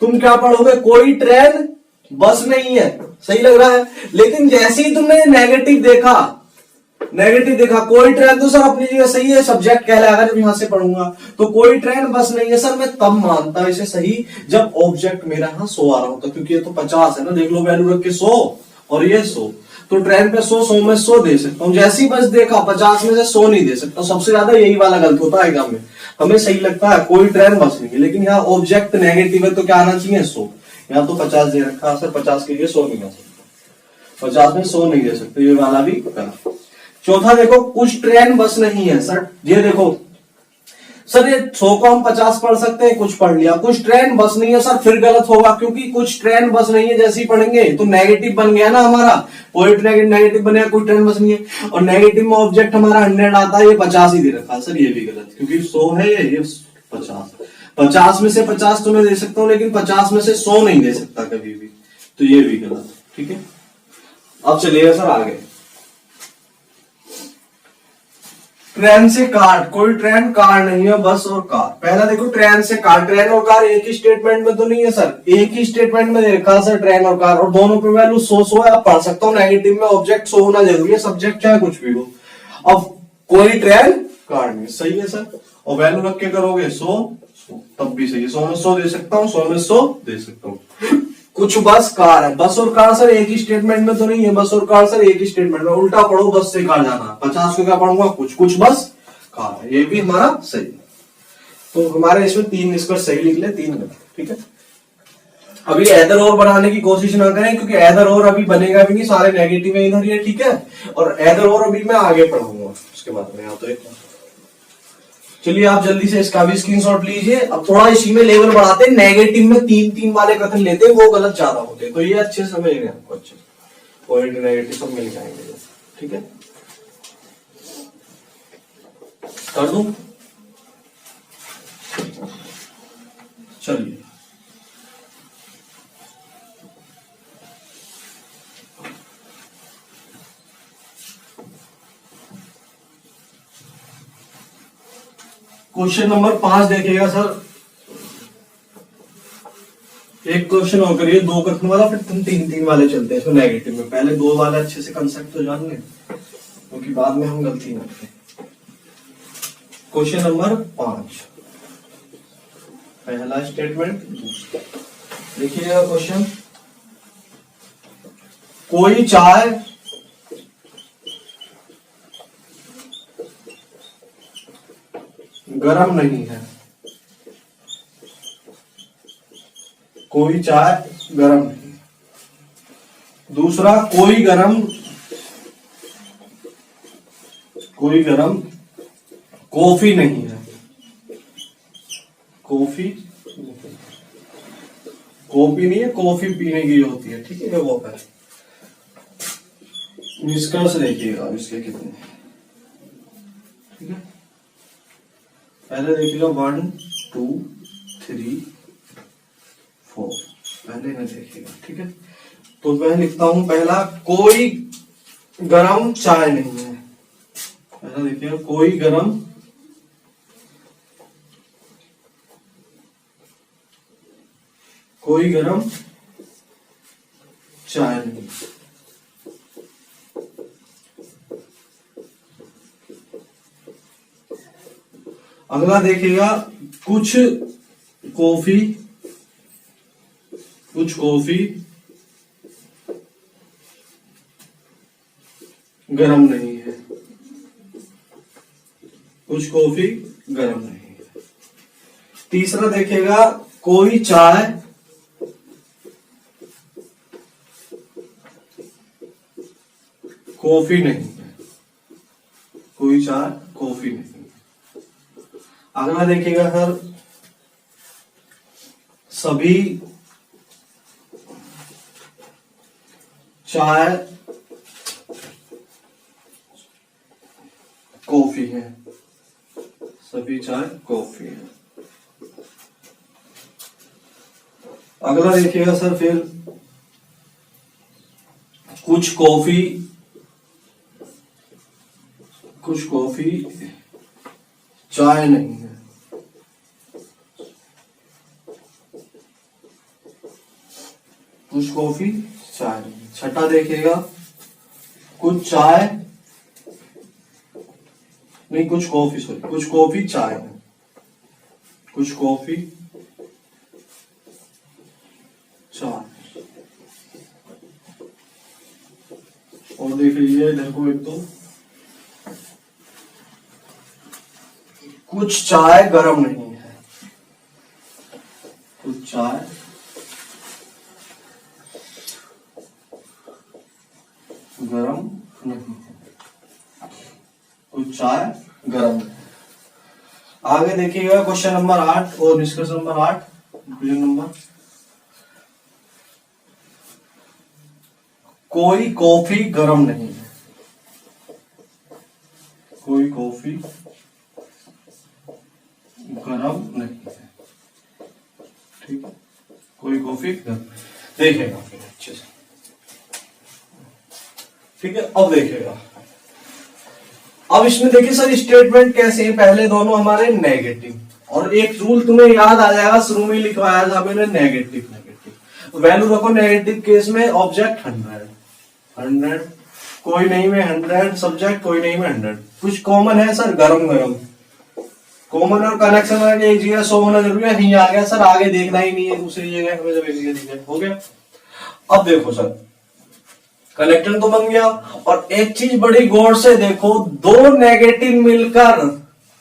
तुम क्या पढ़ोगे? कोई ट्रेन बस नहीं है। सही लग रहा है, लेकिन जैसे ही तुमने नेगेटिव देखा, कोई ट्रेन तो सर अपनी जगह सही है, सब्जेक्ट कहलाएगा जब यहां से पढ़ूंगा। तो कोई ट्रेन बस नहीं है सर, मैं तब मानता इसे सही जब ऑब्जेक्ट मेरा यहां 100 आ रहा होता, क्योंकि ये तो 50 है ना। देख लो वैल्यू रख के 100 और ये 100, तो ट्रेन पे 100 में 100 दे सकता हूँ। जैसी बस देखा 50 में से 100 नहीं दे सकता। सबसे ज्यादा यही वाला गलत होता है एग्जाम में। हमें सही लगता है कोई ट्रेन बस नहीं है, लेकिन यहाँ ऑब्जेक्ट नेगेटिव है तो क्या आना चाहिए? 100। यहाँ तो 50 दे रखा सर, 50 के लिए 100 नहीं आ सकता। 50 में 100 नहीं दे सकते, ये वाला भी गलत। चौथा देखो, कुछ ट्रेन बस नहीं है। सर ये देखो सर ये 100 को हम 50 पढ़ सकते हैं, कुछ पढ़ लिया, कुछ ट्रेन बस नहीं है सर, फिर गलत होगा, क्योंकि कुछ ट्रेन बस नहीं है जैसे ही पढ़ेंगे तो नेगेटिव बन गया ना हमारा, पॉइंट नेगेटिव बनेगा, कोई ट्रेन बस नहीं है, और नेगेटिव में ऑब्जेक्ट हमारा 100 आता है, ये 50 ही दे रखा है सर, ये भी गलत, क्योंकि 100 है ये 50 में से 50 तो मैं दे सकता हूं, लेकिन 50 में से 100 नहीं दे सकता कभी भी, तो ये भी गलत। ठीक है, अब चलिएगा सर आगे। ट्रेन से कार, कोई ट्रेन कार नहीं है, बस और कार। पहला देखो ट्रेन से कार, ट्रेन और कार एक ही स्टेटमेंट में तो नहीं है सर, एक ही स्टेटमेंट में दे रखा है सर ट्रेन और कार, और दोनों पे वैल्यू 100 है, आप पढ़ सकता हूँ, नेगेटिव में ऑब्जेक्ट 100 होना जरूरी है, सब्जेक्ट चाहे कुछ भी हो। अब कोई ट्रेन कार नहीं, सही है सर, और वैल्यू रख के करोगे 100 तब भी सही है, 100 में 100 दे सकता हूँ, 100 में 100 दे सकता हूँ। कुछ बस कार है, बस और कार सर एक ही स्टेटमेंट में तो नहीं है, बस और कार सर एक ही स्टेटमेंट में, उल्टा पढ़ो, बस से कार जाना, 50 को क्या पढ़ूंगा, कुछ कुछ बस कार है, ये भी हमारा सही है। तो हमारे इसमें 3 निष्कर्ष सही लिख ले, 3 गलत। ठीक है, अभी ऐदर और बनाने की कोशिश ना करें, क्योंकि ऐदर और अभी बनेगा भी नहीं, सारे नेगेटिव है इधर ये। ठीक है, और ऐदर और अभी मैं आगे पढ़ाऊंगा उसके बाद में, तो एक चलिए आप जल्दी से इसका भी स्क्रीनशॉट लीजिए। अब थोड़ा इसी में लेवल बढ़ाते हैं, नेगेटिव में 3-3 वाले कथन लेते हैं, वो गलत ज्यादा होते हैं, तो ये अच्छे समझ गए आपको, अच्छे पॉइंट नेगेटिव सब मिल जाएंगे। ठीक है, कर दूं, चलिए क्वेश्चन नंबर 5 देखिएगा सर, एक क्वेश्चन और करिए 2 कथन वाला, फिर तुम 3-3 वाले चलते हैं इसमें नेगेटिव में, पहले 2 वाले अच्छे से कंसेप्ट तो जान लें, क्योंकि बाद में हम गलती ना करें। क्वेश्चन नंबर 5, पहला स्टेटमेंट, देखिएगा क्वेश्चन, कोई चाय गरम नहीं है, कोई चाय गरम नहीं। दूसरा, कोई गरम कॉफी नहीं है, कॉफी नहीं है, कॉफी पीने की होती है। ठीक है, वो है निष्कर्ष, देखिएगा इसके कितने। ठीक है, पहले देखिएगा 1 2 3 4, पहले में देखिएगा। ठीक है, तो मैं लिखता हूं पहला, कोई गरम चाय नहीं है, पहला देखिएगा, कोई गरम चाय नहीं। अगला देखिएगा, कुछ कॉफी गरम नहीं है, कुछ कॉफी गरम नहीं है। तीसरा देखिएगा, कोई चाय कॉफी नहीं है, कोई चाय कॉफी नहीं है। अगला देखिएगा सर, सभी चाय कॉफी है, सभी चाय कॉफी है। अगला देखिएगा सर, फिर कुछ कॉफी चाय नहीं है, कुछ कॉफी चाय नहीं। छठा देखिएगा, कुछ चाय नहीं, कुछ कॉफी चाय है, कुछ कॉफी चाय। और देख लीजिए इधर को एक तो, कुछ चाय गरम नहीं है, कुछ चाय गरम नहीं है, कुछ चाय गरम नहीं है। आगे देखिएगा क्वेश्चन नंबर 8 और निष्कर्ष नंबर 8, कंक्लूजन नंबर। कोई कॉफी गर्म नहीं है, कोई कॉफी गर्म नहीं है, ठीक है, कोई कॉफी गर्म, देखेगा अच्छे से, ठीक है। अब देखेगा, अब इसमें देखिए सर स्टेटमेंट कैसे हैं, पहले दोनों हमारे नेगेटिव, और एक रूल तुम्हें याद आ जाएगा, शुरू में लिखवाया था मैंने नेगेटिव, नेगेटिव वैल्यू रखो नेगेटिव केस में ऑब्जेक्ट 100, कोई नहीं में 100, सब्जेक्ट कोई नहीं में 100, कुछ कॉमन है सर गरम गरम, कॉमन और कनेक्शन एक जगह 100 होना जरूरी है, यहीं आ गया सर, आगे देखना ही नहीं है दूसरी जगह, हमें जब एक जगह हो गया। अब देखो सर कनेक्शन तो बन गया, और एक चीज बड़ी गौर से देखो, दो नेगेटिव मिलकर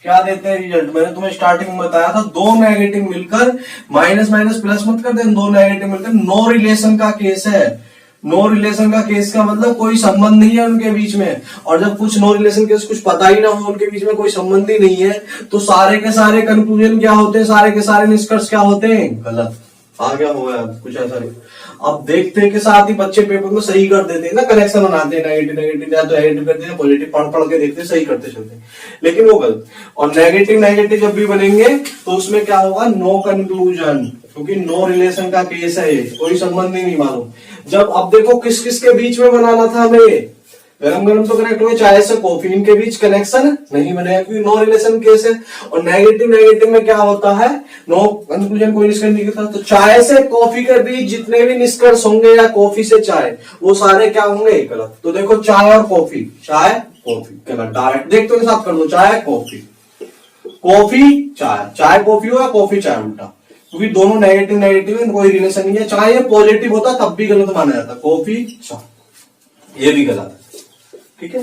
क्या देते हैं रिजल्ट, मैंने तुम्हें स्टार्टिंग में बताया था, दो नेगेटिव मिलकर, माइनस माइनस प्लस मत कर दे, दो नेगेटिव मिलकर नो रिलेशन का केस है। नो रिलेशन का केस का मतलब कोई संबंध नहीं है उनके बीच में, और जब कुछ नो रिलेशन केस कुछ पता ही ना हो, उनके बीच में कोई संबंध ही नहीं है, तो सारे के सारे कंक्लूजन क्या होते हैं, सारे के सारे निष्कर्ष क्या होते हैं, गलत। आ गया हो गया कुछ ऐसा नहीं। अब देखते हैं कि साथ ही बच्चे पेपर में सही कर देते हैं ना, कनेक्शन बनाते हैं, नेगेटिव नेगेटिव या तो नेगेटिव करते हैं, पॉजिटिव पढ़ पढ़ के देखते हैं, सही करते चलते हैं, लेकिन वो गलत। और नेगेटिव नेगेटिव जब भी बनेंगे तो उसमें क्या होगा, नो कंक्लूजन, क्योंकि नो रिलेशन का केस है, कोई संबंध ही नहीं मालूम। जब अब देखो किस किस के बीच में बनाना था हमें, गरम गरम तो कनेक्ट हुए, चाय से कॉफी, इनके बीच कनेक्शन नहीं बनेगा क्योंकि नो रिलेशन केस है। और नेगेटिव नेगेटिव में क्या होता है, नो कंक्लूजन, कोई निष्कर्ष नहीं करता, तो चाय से कॉफी के बीच जितने भी निष्कर्ष होंगे या कॉफी से चाय, वो सारे क्या होंगे, गलत। तो देखो चाय और कॉफी, चाय कॉफी गलत, डायरेक्ट देखते हुए साथ कर दो, चाय कॉफी, कॉफी चाय, चाय कॉफी हो या कॉफी चाय, उल्टा, क्योंकि दोनों नेगेटिव नेगेटिव है, कोई रिलेशन नहीं है। चाहे ये पॉजिटिव होता तब भी गलत माना जाता, कॉफी चाय, ये भी गलत है, ठीक है।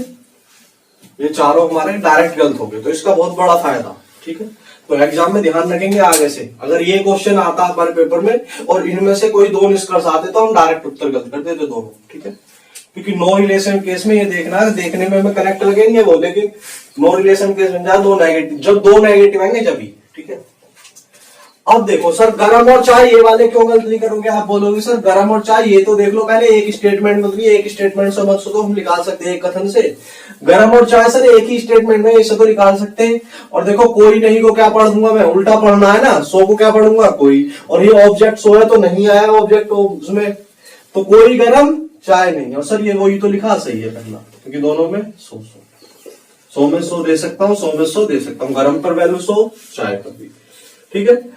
ये चारों हमारे डायरेक्ट गलत हो गए, तो इसका बहुत बड़ा फायदा, ठीक है। तो एग्जाम में ध्यान रखेंगे आगे से, अगर ये क्वेश्चन आता हमारे पेपर में और इनमें से कोई दो निष्कर्ष आते तो हम डायरेक्ट उत्तर गलत कर देते दोनों, ठीक है। क्योंकि नो रिलेशन केस में ये देखना है, देखने में हमें कनेक्ट लगेंगे वो, लेकिन नो रिलेशन केस में दो नेगेटिव, जब दो नेगेटिव आएंगे जब, ठीक है। अब देखो सर गरम और चाय, ये वाले क्यों गलत नहीं करोगे, आप बोलोगे सर गरम और चाय, ये तो देख लो पहले, एक स्टेटमेंट मतलब एक स्टेटमेंट से मत तो हम निकाल सकते हैं एक कथन से, गरम और चाय सर एक ही स्टेटमेंट में इसे तो निकाल सकते हैं। और देखो कोई नहीं को क्या पढ़ दूंगा मैं, उल्टा पढ़ना है ना, सो को क्या पढ़ूंगा कोई, और ये ऑब्जेक्ट सो है तो नहीं आया ऑब्जेक्ट उसमें, तो कोई गरम चाय नहीं, और सर ये वही तो लिखा सही है पहला, क्योंकि दोनों में सो सो में सो दे सकता हूँ, सो में सो दे सकता हूँ, गरम पर वैल्यू सो, चाय पर भी, ठीक है।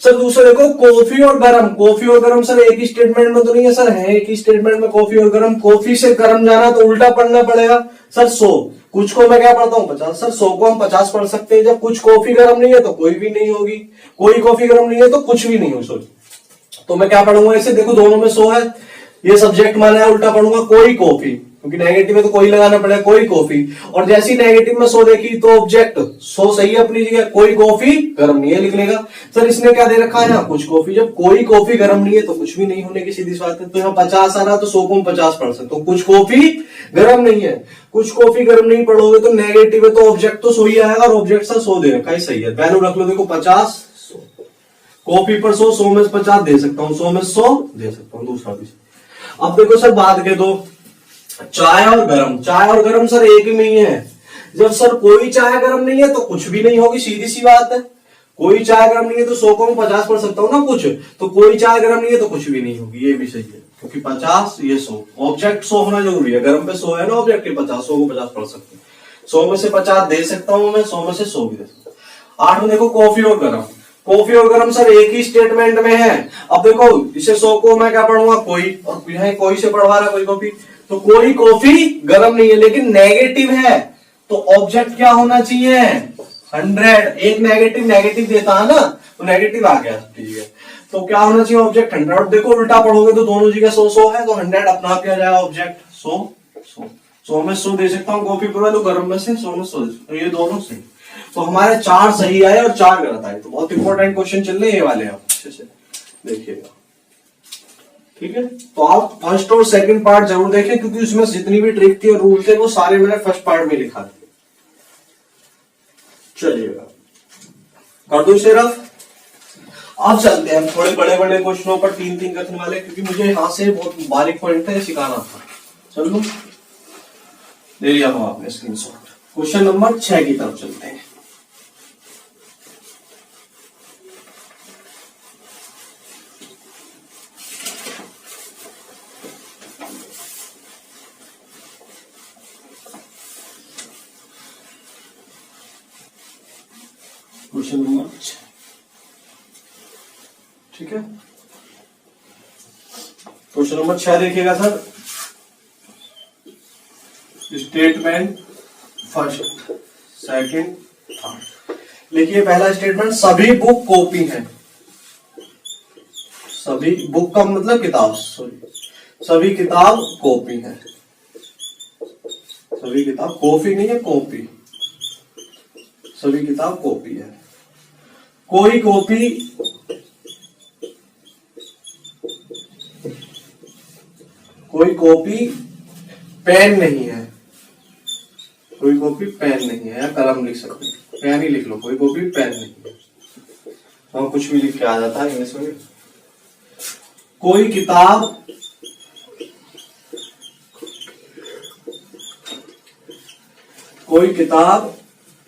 सर दूसरा देखो कॉफी और गरम, कॉफी और गरम सर एक ही स्टेटमेंट में तो नहीं है, सर है एक ही स्टेटमेंट में कॉफी और गरम, कॉफी से गरम जाना तो उल्टा पढ़ना पड़ेगा सर 100, कुछ को मैं क्या पढ़ता हूँ 50, सर 100 को हम 50 पढ़ सकते हैं, जब कुछ कॉफी गरम नहीं है तो कोई भी नहीं होगी, कोई कॉफी गरम नहीं है तो कुछ भी नहीं हो, सॉरी, तो मैं क्या पढ़ूंगा इसे, देखो दोनों में 100 है, ये सब्जेक्ट माना है, उल्टा पढ़ूंगा कोई कॉफी, क्योंकि नेगेटिव में तो कोई लगाना पड़ेगा, कोई कॉफी, और जैसी नेगेटिव में 100 देखी तो ऑब्जेक्ट 100 सही है अपनी जगह, कोई कॉफी गर्म नहीं है लिख लेगा। सर इसने क्या दे रखा है यहाँ, कुछ कॉफी, जब कोई कॉफी गर्म नहीं है तो कुछ भी नहीं होने की सीधी बात है, तो यहाँ 50 आ रहा तो 100 को हम 50 पढ़ सकते हो, कुछ कॉफी गर्म नहीं है, कुछ कॉफी गर्म नहीं पढ़ोगे तो नेगेटिव है तो ऑब्जेक्ट तो 100 ही आएगा, और ऑब्जेक्ट सर 100 दे रखा है, सही है, वैल्यू रख लो, देखो 50 100, कॉफी पर 100 में 50 दे सकता हूँ, 100 में 100 दे सकता हूँ, दूसरा भी। अब देखो सर बाद के दो, चाय और गरम, चाय और गरम सर एक ही में ही है, जब सर कोई चाय गरम नहीं है तो कुछ भी नहीं होगी, सीधी सी बात है, कोई चाय गरम नहीं है तो 100 को मैं 50 पढ़ सकता हूँ ना, कुछ तो कोई चाय गरम नहीं है तो कुछ भी नहीं होगी, ये भी सही है, क्योंकि 50 ये 100, ऑब्जेक्ट 100 होना जरूरी है, गरम पे 100 है ना ऑब्जेक्ट, 50 100 को 50 पढ़ सकते हैं, 100 में से 50 दे सकता हूँ मैं, 100 में से 100 भी दे सकता हूँ। 8 में देखो कॉफी और गरम, कॉफी और गरम सर एक ही स्टेटमेंट में है, अब देखो इसे 100 को मैं क्या पढ़ूंगा कोई, और यहाँ कोई से पढ़वा रहा कोई कॉफी, तो कोई कॉफी गरम नहीं है, लेकिन नेगेटिव है तो ऑब्जेक्ट क्या होना चाहिए 100, एक नेगेटिव नेगेटिव देता है ना, तो नेगेटिव आ गया, ठीक है, तो क्या होना चाहिए ऑब्जेक्ट 100, और देखो उल्टा पढ़ोगे तो दोनों जगह 100 है, तो 100 अपना क्या जाएगा ऑब्जेक्ट 100 में 100 दे सकता हूँ कॉफी पर, तो गरम में से 100 में 100 तो ये दोनों सही, तो हमारे 4 सही आए और 4 गलत आए, तो बहुत इंपॉर्टेंट क्वेश्चन चल रहे हैं ये वाले, आप अच्छे से देखिएगा, ठीक है। तो आप फर्स्ट और सेकंड पार्ट जरूर देखें, क्योंकि उसमें जितनी भी ट्रिक थी और रूल थे वो सारे मैंने फर्स्ट पार्ट में लिखा थे। चलिएगा कर दो इसे रफ। अब चलते हैं थोड़े बड़े बड़े क्वेश्चनों पर, 3-3 रखने वाले, क्योंकि मुझे यहाँ से बहुत बारीक पॉइंट है सिखाना था। चलो ले लिया हूं आपने स्क्रीनशॉट। क्वेश्चन नंबर 6 की तरफ चलते हैं। क्वेश्चन नंबर 6, ठीक है। क्वेश्चन नंबर 6 देखिएगा sir. Statement first, second, third. लिखिए पहला स्टेटमेंट, सभी बुक कॉपी है। सभी बुक का मतलब किताब, सॉरी, सभी किताब कॉपी है। सभी किताब, कॉपी नहीं है कॉपी, सभी किताब कॉपी है। कोई कॉपी पेन नहीं है। कोई कॉपी पेन नहीं है, या कलम लिख सकते हैं, पेन ही लिख लो। कोई कॉपी पेन नहीं है, और कुछ भी लिख के आ जाता है इंग्लिश में। कोई किताब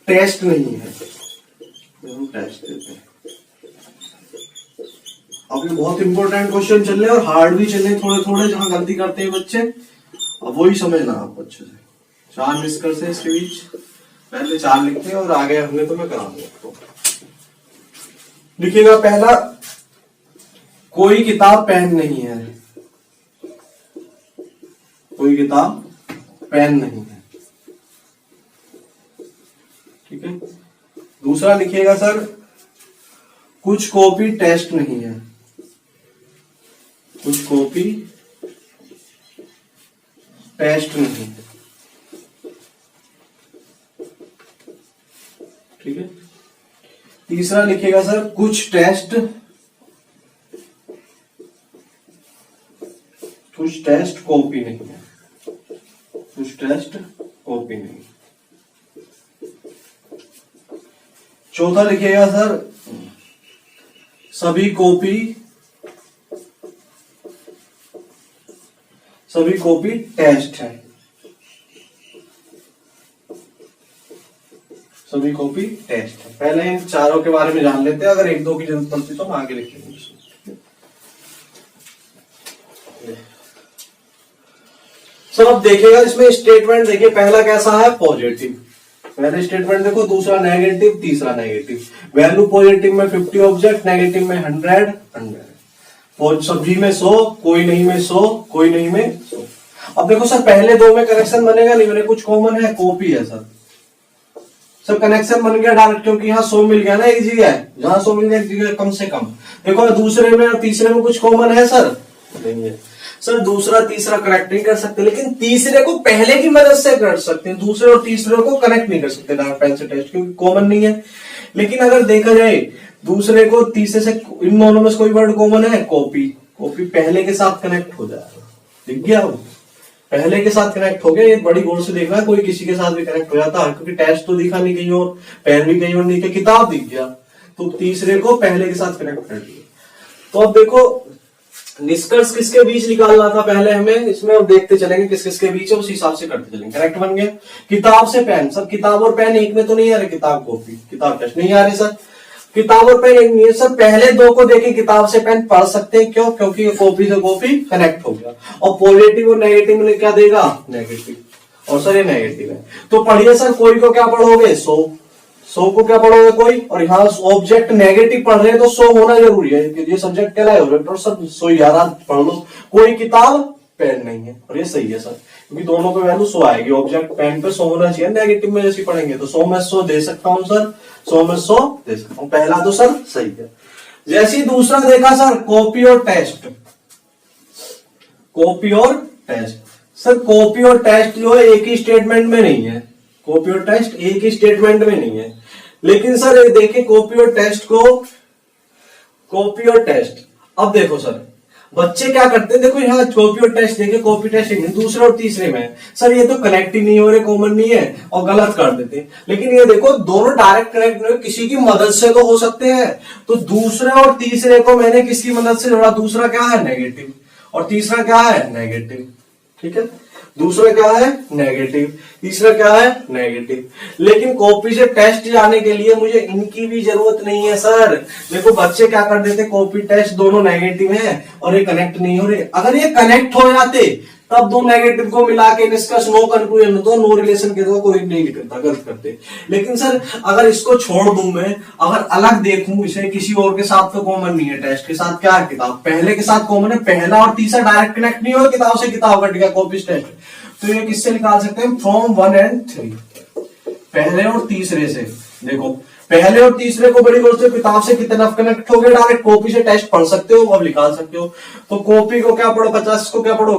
टेस्ट नहीं है। टेस्ट देते हैं। अब ये बहुत इंपॉर्टेंट क्वेश्चन चल रहे हैं और हार्ड भी चल रहे हैं थोड़े थोड़े, जहां गलती करते हैं बच्चे, अब वही समझना आपको अच्छे से। 4 निष्कर्ष है इसके बीच, पहले 4 लिखते हैं और आगे हमने तो मैं कराऊंगा आपको। लिखिएगा पहला, कोई किताब पेन नहीं है। कोई किताब पेन नहीं है, ठीक है। दूसरा लिखिएगा सर, कुछ कॉपी टेस्ट नहीं है। कुछ कॉपी टेस्ट नहीं है, ठीक है। तीसरा लिखिएगा सर, कुछ टेस्ट कॉपी नहीं है। कुछ टेस्ट कॉपी नहीं। चौथा लिखिएगा सर, सभी कॉपी टेस्ट है। सभी कॉपी टेस्ट है। पहले इन चारों के बारे में जान लेते हैं, अगर 1-2 की जरूरत पड़ती तो हम आगे लिखेंगे। सर अब देखिएगा इसमें स्टेटमेंट, देखिए पहला कैसा है, पॉजिटिव। पहले स्टेटमेंट देखो, दूसरा नेगेटिव, तीसरा नेगेटिव। वैल्यू पॉजिटिव में 50 ऑब्जेक्ट, नेगेटिव में 100। सभी में 100, कोई नहीं में 100, कोई नहीं में 100। अब देखो सर, पहले 2 में कनेक्शन बनेगा नहीं, मेरे कुछ कॉमन है, कॉपी है सर। सब कनेक्शन बन गया डायरेक्ट, क्योंकि यहाँ 100 मिल गया ना एक जगह, जहां 100 मिल गया एक जगह कम से कम। देखो दूसरे में और तीसरे में कुछ कॉमन है सर, नहीं है सर। दूसरा तीसरा कनेक्ट नहीं कर सकते, लेकिन तीसरे को पहले की मदद से कर सकते हैं। दूसरे और तीसरे को कनेक्ट नहीं कर सकते डायरेक्ट पेन से टेस्ट, क्योंकि कॉमन नहीं है। लेकिन अगर देखा जाए दूसरे को तीसरे से, इन दोनों में कोई वर्ड कॉमन है, कॉपी। कॉपी पहले के साथ कनेक्ट हो जाएगा, दिख गया, पहले के साथ कनेक्ट हो गया। ये बड़ी गौर से देखना, कोई किसी के साथ भी कनेक्ट हो जाता है, क्योंकि टेस्ट तो दिखा नहीं कहीं और, पेन भी कहीं और नहीं, किताब दिख गया, तो तीसरे को पहले के साथ कनेक्ट कर दिया। तो अब देखो निष्कर्ष किसके बीच निकालना था पहले हमें, इसमें अब देखते चलेंगे किस किसके बीच है, उस हिसाब से करते चलेंगे। करेक्ट बन गया। किताब से पेन, सर किताब और पेन एक में तो नहीं आ रहे, किताब कॉपी, किताब टेस्ट नहीं आ रहे सर। किताब और पेन एक नहीं है सर, पहले 2 को देखे किताब से पेन पढ़ सकते हैं, क्यों, क्योंकि कॉपी से कॉपी कनेक्ट हो गया। और पॉजिटिव और नेगेटिव में क्या देगा, नेगेटिव, और सर ये नेगेटिव है। तो पढ़िए सर, कोई को क्या पढ़ोगे, 100 को क्या पढ़ोगे कोई, और यहाँ ऑब्जेक्ट नेगेटिव पढ़ रहे हैं तो 100 होना जरूरी है, ये सब्जेक्ट क्या है ऑब्जेक्ट, और सर 100 11 पढ़ लो। कोई किताब पेन नहीं है, और ये सही है सर, क्योंकि दोनों पे वैल्यू 100 आएगी। ऑब्जेक्ट पेन पे 100 होना चाहिए, नेगेटिव में जैसे पढ़ेंगे तो 100 में 100 दे सकता हूँ सर, 100 में 100 दे सकता हूँ। पहला तो सर सही है। जैसे ही दूसरा देखा सर, कॉपी और टेस्ट। कॉपी और टेस्ट, सर कॉपी और टेस्ट जो है एक ही स्टेटमेंट में नहीं है। कॉपी और टेस्ट एक ही स्टेटमेंट में नहीं है, लेकिन सर देखिए कॉपी और टेस्ट को, कॉपी और टेस्ट, अब देखो सर बच्चे क्या करते हैं, देखो यहाँ कॉपी और टेस्ट देखे, कॉपी टेस्ट दूसरे और तीसरे में है। सर ये तो कनेक्ट ही नहीं हो रहे, कॉमन नहीं है, और गलत कर देते हैं। लेकिन ये देखो दोनों डायरेक्ट कनेक्ट नहीं, किसी की मदद से तो हो सकते हैं। तो दूसरे और तीसरे को मैंने किसकी मदद से जोड़ा, दूसरा क्या है नेगेटिव और तीसरा क्या है नेगेटिव, ठीक है। दूसरा क्या है नेगेटिव, तीसरा क्या है नेगेटिव। लेकिन कॉपी से टेस्ट जाने के लिए मुझे इनकी भी जरूरत नहीं है सर। देखो बच्चे क्या कर देते, कॉपी टेस्ट दोनों नेगेटिव है और ये कनेक्ट नहीं हो रहे। अगर ये कनेक्ट हो जाते तब दो नेगेटिव को मिला के निष्कर्ष नो कंक्लूजन, तो नो रिलेशन के तो कोई नहीं करता, गलत करते। लेकिन सर अगर इसको छोड़ दूं मैं, अगर अलग देखूं इसे, किसी और के साथ तो कॉमन नहीं है, टेस्ट के साथ क्या है किताब, पहले के साथ कॉमन है, पहला और तीसरा डायरेक्ट कनेक्ट नहीं हो, किताब से किताब कट गया, कॉपी टेस्ट। तो ये किससे निकाल सकते हैं, फ्रॉम 1 and 3, पहले और तीसरे से। देखो पहले और तीसरे को बड़ी गौर से किताब से कितना कनेक्ट हो गया, डायरेक्ट कॉपी से टेस्ट पढ़ सकते हो, अब निकाल सकते हो। तो कॉपी को क्या पढ़ो 50 को क्या पढ़ो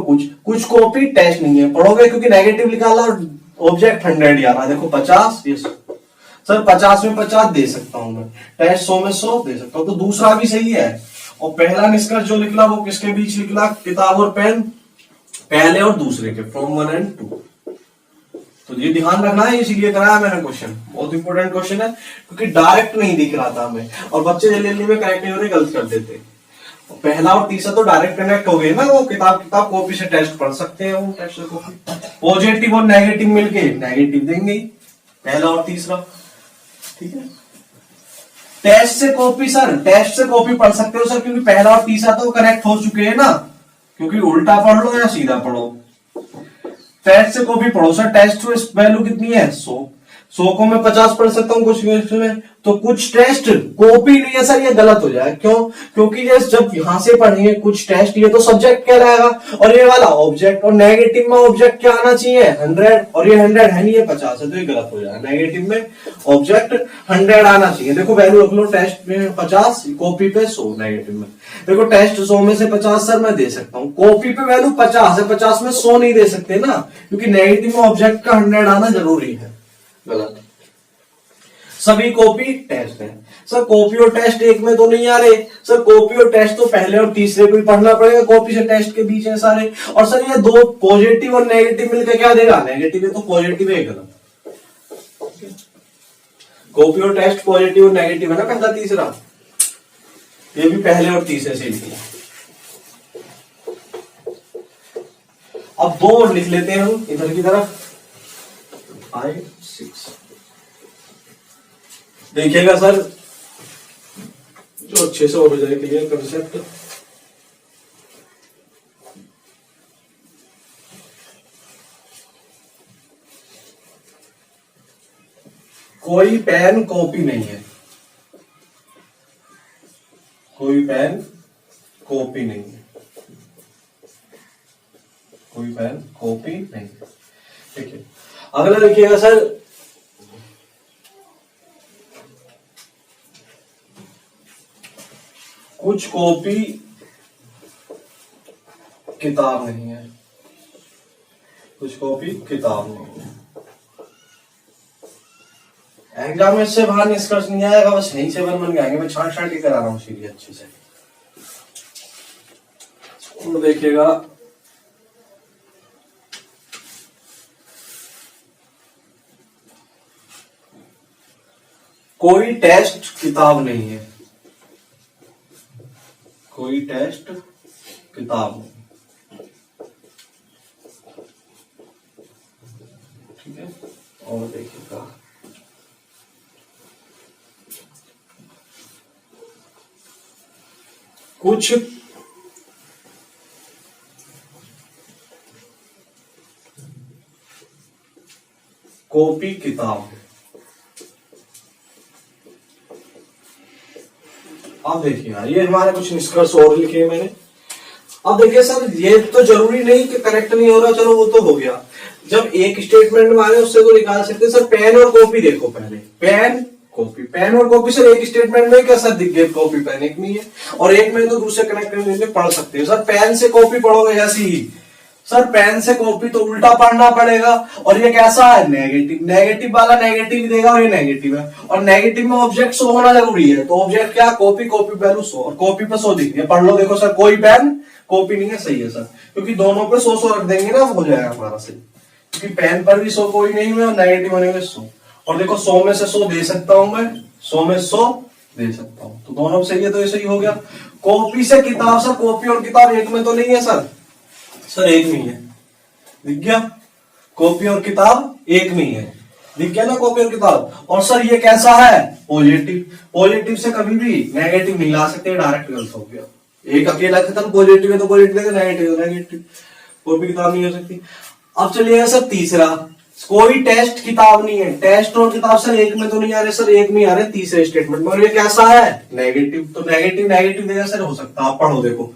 कुछ कॉपी टेस्ट नहीं है पढ़ोगे, क्योंकि नेगेटिव निकाला और ऑब्जेक्ट 100 आ रहा है। देखो 50 ये सर 50 में 50 दे सकता हूं मैं, टेस्ट 100 में 100 दे सकता हूं। तो दूसरा भी सही है। और पहला निष्कर्ष जो निकला वो किसके बीच निकला, किताब और पेन, पहले और दूसरे के, फ्रॉम 1 and 2। तो ये ध्यान रखना है, इसीलिए कराया मैंने क्वेश्चन, बहुत इंपॉर्टेंट क्वेश्चन है, क्योंकि डायरेक्ट नहीं दिख रहा था हमें और बच्चे जल्दी जल्दी में कनेक्ट नहीं हो रहे, गलत कर देते। पहला और तीसरा तो डायरेक्ट कनेक्ट हो गए ना, वो किताब कॉपी से टेस्ट पढ़ सकते हैं, वो टेस्ट से कॉपी, पॉजिटिव और नेगेटिव मिलके नेगेटिव देंगे ही, पहला और तीसरा, ठीक है। टेस्ट से कॉपी सर, टेस्ट से कॉपी पढ़ सकते हो सर, क्योंकि पहला और तीसरा तो कनेक्ट हो चुके हैं ना, क्योंकि उल्टा पढ़ लो या सीधा पढ़ो। टेस्ट से कॉपी पढ़ो सर, टेस्ट वैल्यू कितनी है 100 को मैं 50 पढ़ सकता हूँ कुछ में, तो कुछ टेस्ट कॉपी नहीं है सर, ये गलत हो जाए। क्यों, क्योंकि ये जब यहां से पढ़ेंगे कुछ टेस्ट, ये तो सब्जेक्ट कहलाएगा और ये वाला ऑब्जेक्ट, और नेगेटिव में ऑब्जेक्ट क्या आना चाहिए 100, और ये 100 है नहीं, ये 50 है, तो ये गलत हो जाएगा। नेगेटिव में ऑब्जेक्ट 100 आना चाहिए। देखो वैल्यू रख लो, टेस्ट में 50, कॉपी पे 100, नेगेटिव में देखो टेस्ट 100 में से 50 सर मैं दे सकता हूँ, कॉपी पे वैल्यू 50 है, 50 में 100 नहीं दे सकते ना, क्योंकि नेगेटिव में ऑब्जेक्ट का 100 आना जरूरी है, गलत। सभी कॉपी टेस्ट है सर, कॉपी और टेस्ट एक में तो नहीं आ रहे सर, कॉपी और टेस्ट तो पहले और तीसरे को ही पढ़ना पड़ेगा, कॉपी से टेस्ट के बीच है सारे। और सर ये दो पॉजिटिव और नेगेटिव मिलकर क्या देगा, नेगेटिव है तो पॉजिटिव है, गलत। कॉपी और टेस्ट पॉजिटिव और नेगेटिव है ना, पहला तीसरा, ये भी पहले और तीसरे से निकला। अब 2 और लिख लेते हैं हम इधर की तरफ, 5 6। देखिएगा सर जो अच्छे से हो जाए क्लियर कंसेप्ट। कोई पेन कॉपी नहीं है, कोई पेन कॉपी नहीं है, कोई पेन कॉपी नहीं है, ठीक है। अगला लिखिएगा सर, कुछ कॉपी किताब नहीं है, कुछ कॉपी किताब नहीं है। एग्जाम में इससे बाहर निष्कर्ष नहीं आएगा, बस यहीं से बन के आएंगे। मैं छांट छांट ही करा रहा हूँ सीधी अच्छे से। और देखिएगा कोई टेस्ट किताब नहीं है, कोई टेस्ट किताब नहीं, ठीक है। और देखिएगा कुछ कॉपी किताब है। अब देखिए ये हमारे कुछ निष्कर्ष और लिखे हैं मैंने। अब देखिए सर ये तो जरूरी नहीं कि करेक्ट नहीं हो रहा, चलो वो तो हो गया। जब एक स्टेटमेंट में आए उससे तो निकाल सकते हैं सर। पेन और कॉपी देखो पहले, पेन कॉपी, पेन और कॉपी सर एक स्टेटमेंट में क्या सर दिख गया, कॉपी पेन एक में है और एक में तो दूसरे कनेक्ट करके पढ़ सकते हो सर। पेन से कॉपी पढ़ोगे ऐसी ही सर, पेन से कॉपी तो उल्टा पढ़ना पड़ेगा। और ये कैसा है नेगेटिव, नेगेटिव वाला नेगेटिव ही देगा और ये नेगेटिव है। और नेगेटिव में ऑब्जेक्ट 100 होना जरूरी है, तो ऑब्जेक्ट क्या, कॉपी, कॉपी वैल्यू 100 और कॉपी पे 100 दिख रही है, पढ़ लो। देखो सर कोई पेन कॉपी नहीं है, सही है सर, क्योंकि दोनों पे 100 रख देंगे ना, हो जाएगा हमारा सही, क्योंकि पेन पर भी 100 कोई नहीं हुआ और नेगेटिव होने में 100, और देखो 100 में से 100 दे सकता हूं मैं, 100 में 100 दे सकता हूं, तो दोनों सही है, तो ये सही हो गया। कॉपी से किताब, सर कॉपी और किताब एक में तो नहीं है सर, सर एक में ही है, दिख गया, कॉपी और किताब एक में ही है, दिख गया ना कॉपी और किताब। और सर ये कैसा है, पॉजिटिव, पॉजिटिव से कभी भी नेगेटिव नहीं ला सकते, डायरेक्ट गलत हो गया, एक अकेला खत्म, पॉजिटिव है तो पॉजिटिव है, नेगेटिव है नेगेटिव, कॉपी किताब नहीं हो सकती। अब चलिएगा सर तीसरा, कोई टेस्ट किताब नहीं है, टेस्ट और किताब सर एक में तो नहीं आ रहे, सर एक में ही आ रहे तीसरे स्टेटमेंट में, और ये कैसा है, नेगेटिव, तो नेगेटिव नेगेटिव देगा सर, हो सकता है, आप पढ़ो देखो,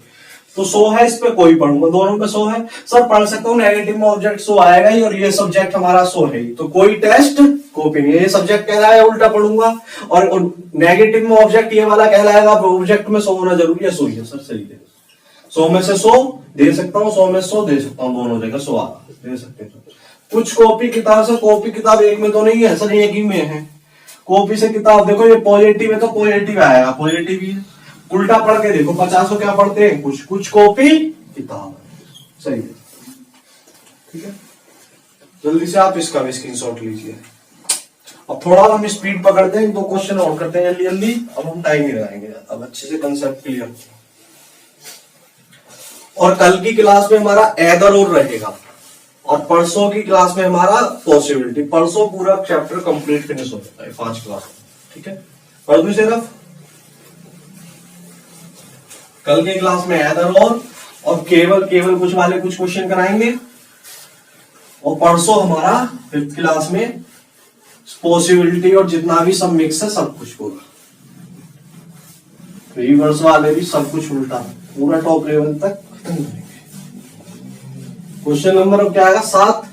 तो 100 है, इस पे कोई पढ़ूंगा, दोनों पे 100 है, सर पढ़ सकता हूँ, नेगेटिव में ऑब्जेक्ट 100 आएगा ही, और ये सब्जेक्ट हमारा 100 है, तो कोई टेस्ट कॉपी नहीं है, ये सब्जेक्ट कहलाएगा, उल्टा पढ़ूंगा, और नेगेटिव में ऑब्जेक्ट ये वाला कहलाएगा, ऑब्जेक्ट में 100 होना जरूरी है, 100 ही है सर, सही है, 100 में से 100 दे सकता हूँ, 100 में 100 दे सकता हूँ, दोनों जगह 100 दे सकते हैं। कुछ कॉपी किताब से, कॉपी किताब एक में तो नहीं है सर, एक ही में है, कॉपी से किताब, देखो ये पॉजिटिव है तो पॉजिटिव आएगा, पॉजिटिव ही है, उल्टा पढ़ के देखो 50 क्या पढ़ते हैं, कुछ कुछ कॉपी किताब, सही है, ठीक है। जल्दी से आप इसका भी स्क्रीनशॉट लीजिए। अब थोड़ा हम स्पीड पकड़ते हैं, 2 क्वेश्चन और करते हैं जल्दी जल्दी, अब हम टाइम नहीं लगाएंगे, अब अच्छे से कंसेप्ट क्लियर। और कल की क्लास में हमारा एदर और रहेगा, और परसों की क्लास में हमारा पॉसिबिलिटी, परसों पूरा चैप्टर कंप्लीट फिनिश हो जाता है 5 क्लास में, ठीक है। पढ़ दो सिर्फ, कल के क्लास में एदर और केवल कुछ वाले कुछ क्वेश्चन कराएंगे, और परसों हमारा 5th क्लास में पॉसिबिलिटी और जितना भी सब मिक्स है सब कुछ होगा, रिवर्स वाले भी सब कुछ उल्टा, पूरा टॉप लेवल तक खत्म करेंगे। क्वेश्चन नंबर अब क्या आएगा 7,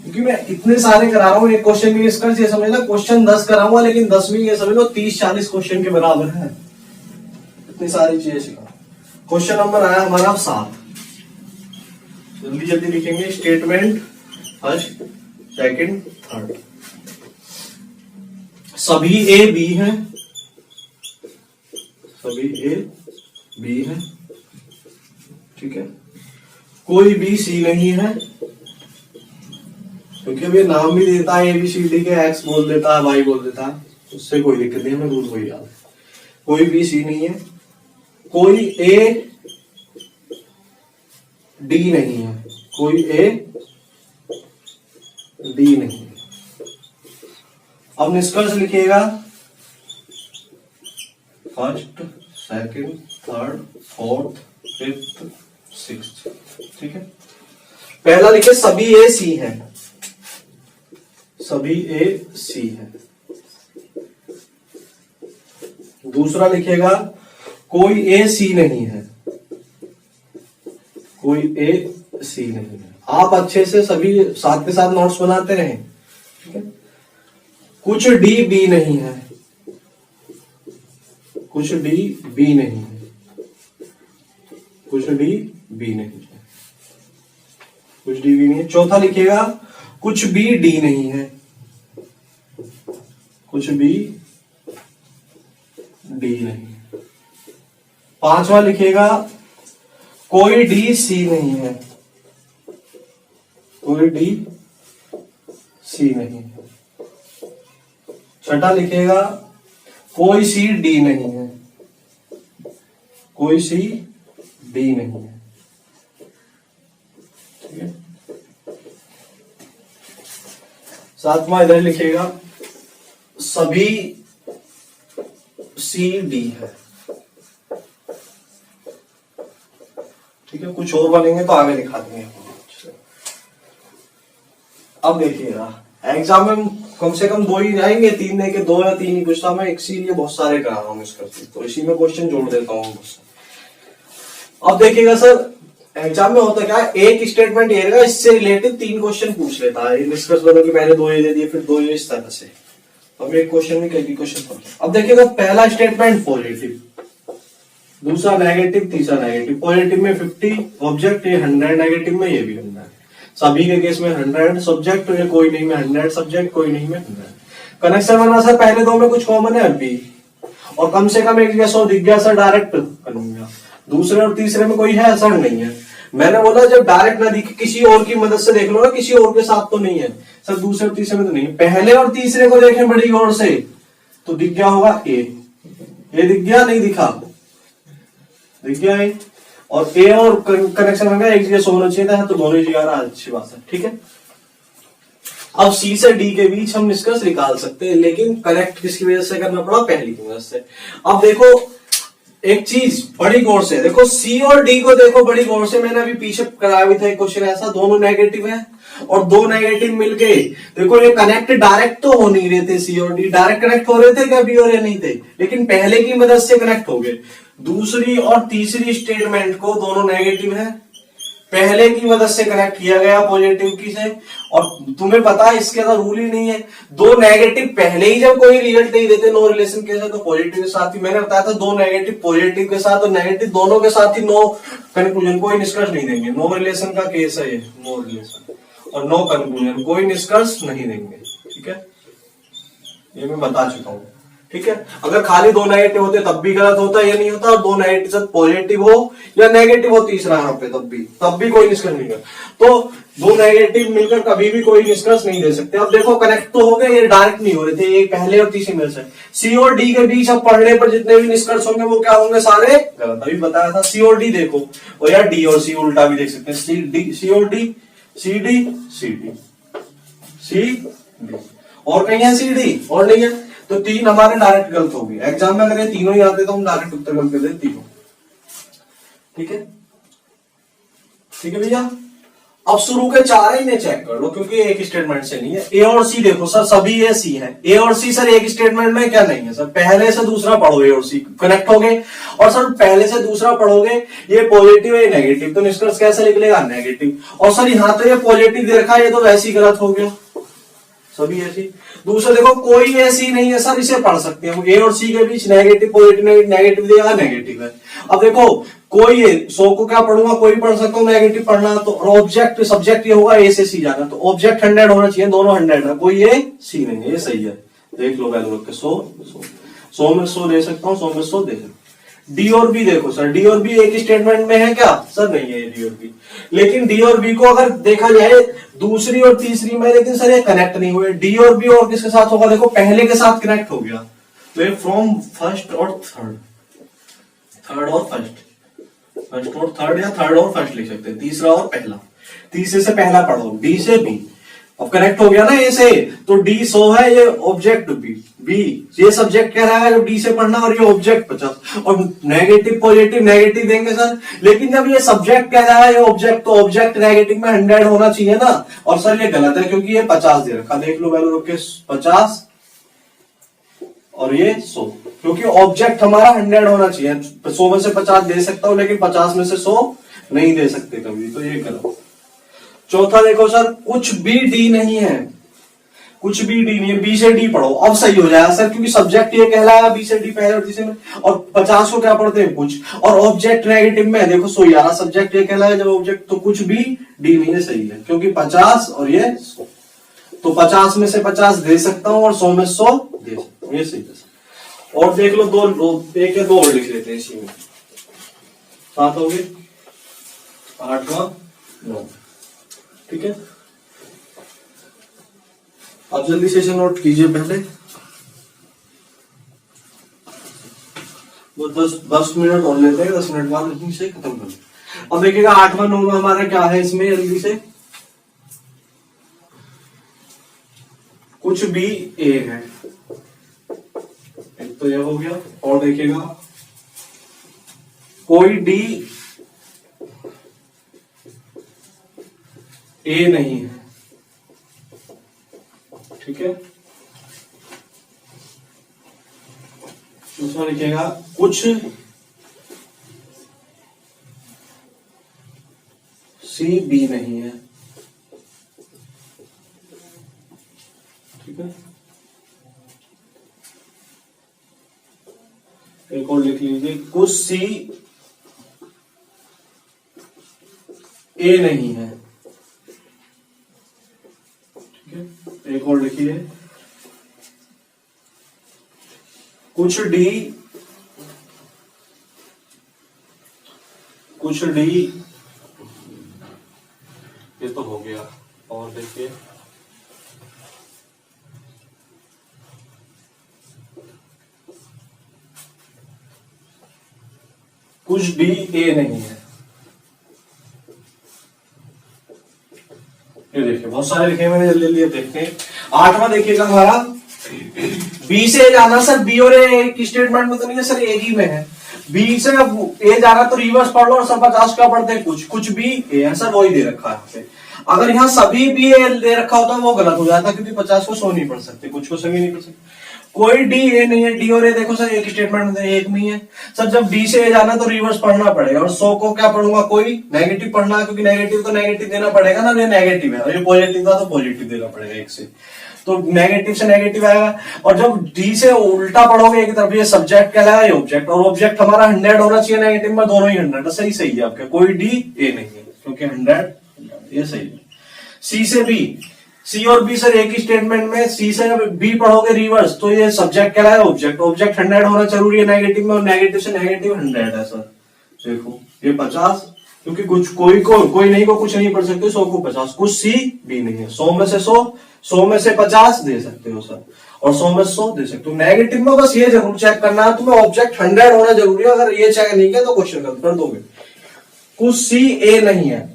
क्योंकि मैं इतने सारे करा रहा हूं, एक क्वेश्चन भी इसका ये समझना, क्वेश्चन 10 कराऊंगा, लेकिन 10 में ये समझ लो 30-40 क्वेश्चन के बराबर है, इतनी सारी चीजें सिखा। क्वेश्चन नंबर आया हमारा 7, जल्दी जल्दी लिखेंगे, स्टेटमेंट फर्स्ट सेकंड थर्ड, सभी ए बी है, सभी ए बी है, ठीक है, कोई बी सी नहीं है, क्योंकि अब ये नाम भी देता है ABCD के, एक्स बोल देता है, वाई बोल देता है, उससे कोई दिक्कत नहीं, हमें रूल वही याद है, कोई बी सी नहीं है, कोई ए डी नहीं है, कोई ए डी नहीं है। अब निष्कर्ष लिखिएगा, first second third fourth fifth sixth, ठीक है। पहला लिखे सभी ए सी है, सभी ए सी है। दूसरा लिखेगा कोई ए सी नहीं है, कोई ए सी नहीं है। आप अच्छे से सभी साथ के साथ नोट्स बनाते रहें, ठीक है। कुछ डी बी नहीं है, कुछ डी बी नहीं है, कुछ डी बी नहीं है, कुछ डी बी नहीं है। चौथा लिखिएगा कुछ बी डी नहीं है, कुछ बी डी नहीं है। पांचवा लिखिएगा कोई डी सी नहीं है, कोई डी सी नहीं है। छठा लिखिएगा कोई सी डी नहीं है, कोई सी डी नहीं है, ठीक है। सातवां इधर लिखिएगा सभी सी डी है, ठीक है। कुछ और बनेंगे तो आगे लिखा देंगे। अब देखिएगा एग्जाम में कम से कम 2 ही आएंगे, 3 नहीं के 2 या 3 ही पूछता मैं, इसीलिए बहुत सारे करा रहा हूँ इसका, तो इसी में क्वेश्चन जोड़ देता हूँ। अब देखिएगा सर एग्जाम में होता क्या है, एक स्टेटमेंट ये रहेगा, इससे रिलेटेड 3 क्वेश्चन पूछ लेता है, निष्कर्ष बनो कि पहले 2 ये दे दिए फिर 2 ये, इस तरह से। अब एक क्वेश्चन में कई क्वेश्चन पढ़। अब देखिएगा पहला स्टेटमेंट पॉजिटिव, दूसरा नेगेटिव, तीसरा नेगेटिव। पॉजिटिव में 50 ऑब्जेक्ट, ये 100, नेगेटिव में ये भी 100, सभी के केस में 100 सब्जेक्ट, ये कोई नहीं में 100 सब्जेक्ट, कोई नहीं में 100। कनेक्शन बना सर पहले 2 में कुछ कॉमन है बी, और कम से कम एक जैसा दिख गया सर, डायरेक्ट कर लूंगा। दूसरे और तीसरे में कोई है, सर नहीं है। मैंने बोला जब डायरेक्ट ना दिखे किसी और की मदद से देख लो ना, किसी और के साथ तो नहीं है सर, दूसरे और तीसरे में तो नहीं है। पहले और तीसरे को देखें बड़ी गौर से तो दिख गया होगा ए, दिख गया, नहीं दिखा, दिख गया ए, और ए और कनेक्शन हो गया, एक जगह होना चाहिए था तो दोनों जगह रहा, अच्छी बात है, ठीक है। अब सी से डी के बीच हम निष्कर्ष निकाल सकते हैं, लेकिन कनेक्ट किसकी वजह से करना पड़ा, पहली की वजह से। अब देखो एक चीज बड़ी गौर से देखो, सी और डी को देखो बड़ी गौर से, मैंने अभी पीछे कराया भी था एक क्वेश्चन ऐसा, दोनों नेगेटिव है और दो नेगेटिव मिलके देखो ये कनेक्ट डायरेक्ट तो हो नहीं रहे थे, सी और डी डायरेक्ट कनेक्ट हो रहे थे क्या, बी और ए नहीं थे, लेकिन पहले की मदद से कनेक्ट हो गए। दूसरी और तीसरी स्टेटमेंट को दोनों नेगेटिव है, पहले की मदद से कनेक्ट किया गया पॉजिटिव की से, और तुम्हें पता है इसके अंदर रूल ही नहीं है, दो नेगेटिव पहले ही जब कोई रिजल्ट नहीं देते नो रिलेशन के साथ तो पॉजिटिव के साथ ही, मैंने बताया था दो नेगेटिव पॉजिटिव के साथ और नेगेटिव दोनों के साथ ही नो कंक्लूजन, कोई निष्कर्ष नहीं देंगे। नो रिलेशन का केस है ये, नो रिलेशन और नो कंक्लूजन, कोई निष्कर्ष नहीं देंगे, ठीक है, ये मैं बता चुका हूं, ठीक है। अगर खाली दो नेगेटिव होते तब भी गलत होता, ये नहीं होता, और दो नेगेटिव पॉजिटिव हो या नेगेटिव हो तीसरा यहाँ पे तब भी कोई निष्कर्ष नहीं कर, तो दो नेगेटिव मिलकर कभी भी कोई निष्कर्ष नहीं दे सकते। अब देखो कनेक्ट तो हो गए, ये डायरेक्ट नहीं हो रहे थे, ये पहले और तीसरी में से। सी और डी के बीच अब पढ़ने पर जितने भी निष्कर्ष होंगे वो क्या होंगे, सारे गलत। अभी बताया था सी और डी देखो, और यार डी और सी उल्टा भी देख सकते हैं, सी और D, C D, C D, C D, और कहीं है सी डी और नहीं है, तो तीन हमारे डायरेक्ट गलत होगी। एग्जाम में अगर ये तीनों ही आते तो हम डायरेक्ट उत्तर गलत कर देते तीनों, ठीक है, ठीक है भैया। अब शुरू के चार ही ने चेक कर लो, क्योंकि एक स्टेटमेंट से नहीं है। ए और सी देखो सर, सभी ए सी है, ए और सी सर एक स्टेटमेंट में क्या नहीं है सर, पहले से दूसरा पढ़ो, ए और सी कनेक्ट हो गए, और सर पहले से दूसरा पढ़ोगे ये पॉजिटिव है नेगेटिव, तो निष्कर्ष कैसे निकलेगा, नेगेटिव। और सर यहाँ तो ये पॉजिटिव दे रखा है, ये तो वैसे ही गलत हो गया, सभी ऐसी। दूसरा देखो कोई ऐसी नहीं है सर, इसे पढ़ सकते हैं, ए और सी के बीच नेगेटिव पॉजिटिव नेगेटिव दिया नेगेटिव है। अब देखो कोई 100 को क्या पढ़ूंगा, कोई पढ़ सकता हूँ नेगेटिव पढ़ना, तो ऑब्जेक्ट सब्जेक्ट ये होगा ए से सी जाना, तो ऑब्जेक्ट 100 होना चाहिए, दोनों 100 है, कोई ए सी नहीं है, ये सही है। देख लो वैल्यू रख के 100 में 100 दे सकता हूँ, 100 में 100 दे सकता हूँ। डी और बी देखो सर, डी और बी एक ही स्टेटमेंट में है क्या, सर नहीं है डी और बी, लेकिन डी और बी को अगर देखा जाए दूसरी और तीसरी में, लेकिन सर ये कनेक्ट नहीं हुए। डी और बी और किसके साथ होगा, देखो पहले के साथ कनेक्ट हो गया, तो फ्रॉम फर्स्ट और थर्ड, थर्ड और फर्स्ट, फर्स्ट और थर्ड, या थर्ड और फर्स्ट लिख सकते हैं, तीसरा और पहला, तीसरे से पहला पढ़ो, डी से बी, अब कनेक्ट हो गया ना ए से, तो डी 100 है, ये ऑब्जेक्ट बी ये सब्जेक्ट कह रहा है जब डी से पढ़ना, और ये ऑब्जेक्ट 50, और नेगेटिव पॉजिटिव नेगेटिव देंगे सर, लेकिन जब ये सब्जेक्ट कह रहा है ये ऑब्जेक्ट, तो ऑब्जेक्ट नेगेटिव में 100 होना चाहिए ना, और सर ये गलत है क्योंकि ये 50 दे रखा, देख लो वैल्यू रख के 50 और ये 100, क्योंकि ऑब्जेक्ट हमारा 100 होना चाहिए, 100 में से 50 दे सकता हूं, लेकिन 50 में से 100 नहीं दे सकते कभी, तो ये गलत। चौथा देखो सर, कुछ भी डी नहीं है, कुछ भी डी नहीं है, बी से डी पढ़ो, अब सही हो जाएगा सर, क्योंकि सब्जेक्ट ये कहलाया बी से डी पहले और तीसरे में, और 50 को क्या पढ़ते हैं कुछ, और ऑब्जेक्ट नेगेटिव में देखो 100 सब्जेक्ट ये कहलाया जब ऑब्जेक्ट, तो कुछ भी डी नहीं है, सही है, क्योंकि 50 और ये 100, तो 50 में से 50 दे सकता हूं और 100 में 100 दे सकता हूं, ये सही है। और देख लो एक या दो और लिख लेते हैं इसी में, 7 हो गए, 8वां 9, ठीक है। अब जल्दी सेशन नोट कीजिए पहले, वो 10 मिनट और लेते हैं, 10 मिनट बाद इतनी से खत्म कर। अब देखिएगा 8वां 9वां हमारा क्या है इसमें, जल्दी से, कुछ भी ए है, एक तो ये हो गया, और देखिएगा कोई डी ए नहीं है, ठीक है। दूसरा लिखिएगा कुछ सी बी नहीं है, ठीक है। एक और लिख लीजिए, कुछ सी ए नहीं है, ठीक है। एक और लिखिए, कुछ डी कुछ डी, ये तो हो गया। और देखिए कुछ डी ए नहीं है। ये देखिए बहुत सारे लिखे मैंने, जल्दी जल्दी देखते हैं। 8वां देखिएगा हमारा, बी से जाना सर, बी और ए एक स्टेटमेंट में तो नहीं है सर, एक ही में है। बी से ए जाना तो रिवर्स पढ़ लो, और सब 50 का पढ़ते हैं, कुछ भी ए है सर, वही दे रखा है यहाँ पे। अगर यहाँ सभी बी ए दे रखा होता वो गलत हो जाता, क्योंकि 50 को 100 नहीं पढ़ सकते, कुछ को सभी नहीं पढ़ सकते। कोई डी ए नहीं है, डी और ए देखो सर एक स्टेटमेंट में एक में ही है सर। जब डी से ए जाना तो रिवर्स पढ़ना पड़ेगा, और 100 को क्या पढ़ूंगा, कोई नेगेटिव पढ़ना है, क्योंकि नेगेटिव तो नेगेटिव देना पड़ेगा ना, ये नेगेटिव है, और ये पॉजिटिव था तो पॉजिटिव देना पड़ेगा एक से, तो नेगेटिव से नेगेटिव आएगा। और जब डी से उल्टा पढ़ोगे एक तरफ, ये सब्जेक्ट कहलाएगा, ये ऑब्जेक्ट, और ऑब्जेक्ट हमारा 100 होना चाहिए, नेगेटिव में दोनों ही 100 है, सही सही है आपके, कोई डी ए नहीं है, क्योंकि 100 ये सही है। सी से बी, सी और बी सर एक ही स्टेटमेंट में, सी से बी पढ़ोगे रिवर्स तो ये सब्जेक्ट कहलाएगा, ऑब्जेक्ट, ऑब्जेक्ट 100 होना जरूरी है नेगेटिव में, और नेगेटिव से नेगेटिव 100 है सर। देखो ये 50, क्योंकि कुछ कोई नहीं को कुछ नहीं पढ़ सकते, 100 को 50, कुछ सी बी नहीं है। 100 में से 100 में से 50 दे सकते हो सर, और 100 में 100 दे सकते हो। नेगेटिव में बस ये जरूर चेक करना है तुम्हें, ऑब्जेक्ट 100 होना जरूरी है, अगर ये चेक नहीं किया तो क्वेश्चन गलत कर दोगे। कुछ सी ए नहीं है,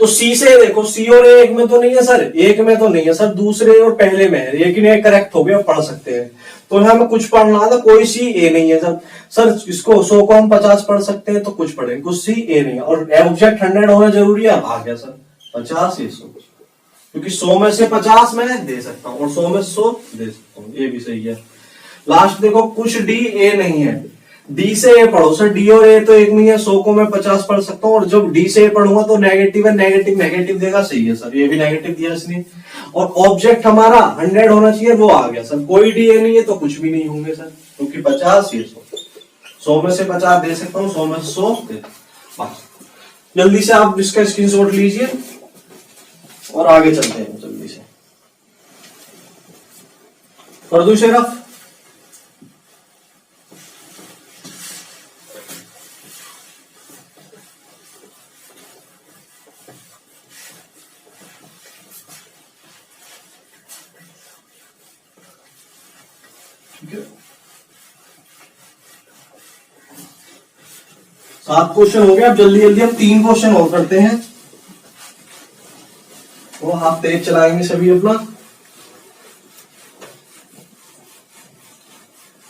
तो सी से देखो, सी और ए एक में तो नहीं है सर, एक में तो नहीं है सर, दूसरे और पहले में है, लेकिन ये करेक्ट हो गया, पढ़ सकते हैं। तो यहाँ में कुछ पढ़ना था, कोई सी ए नहीं है सर इसको 100 को हम 50 पढ़ सकते हैं, तो कुछ पढ़ेंगे, कुछ सी ए नहीं है, और ऑब्जेक्ट 100 होना जरूरी है, आ गया सर 50 ये 100, क्योंकि 100 में से 50 मैं दे सकता हूँ, और 100 में 100 दे सकता हूँ, ये भी सही है। लास्ट देखो, कुछ डी ए नहीं है, डी से ए पढ़ो सर, डी और ए तो एक में है, 100 को मैं 50 पढ़ सकता हूँ, और जब डी से ए पढ़ूंगा तो नेगेटिव है, नेगेटिव नेगेटिव देगा, सही है सर, ये भी नेगेटिव दिया इसने। और ऑब्जेक्ट हमारा 100 होना चाहिए, वो आ गया सर। कोई डी ए नहीं है तो कुछ भी नहीं होंगे सर, क्योंकि 50 ये 100 में से 50 दे सकता हूँ, 100 में 100 दे। जल्दी से आप इसका स्क्रीनशॉट लीजिए और आगे चलते हैं जल्दी से। कर दूं शेरफ? ठीक है, 7 क्वेश्चन हो गए। अब जल्दी जल्दी हम 3 क्वेश्चन और करते हैं, वो हाथ तेज चलाएंगे सभी अपना।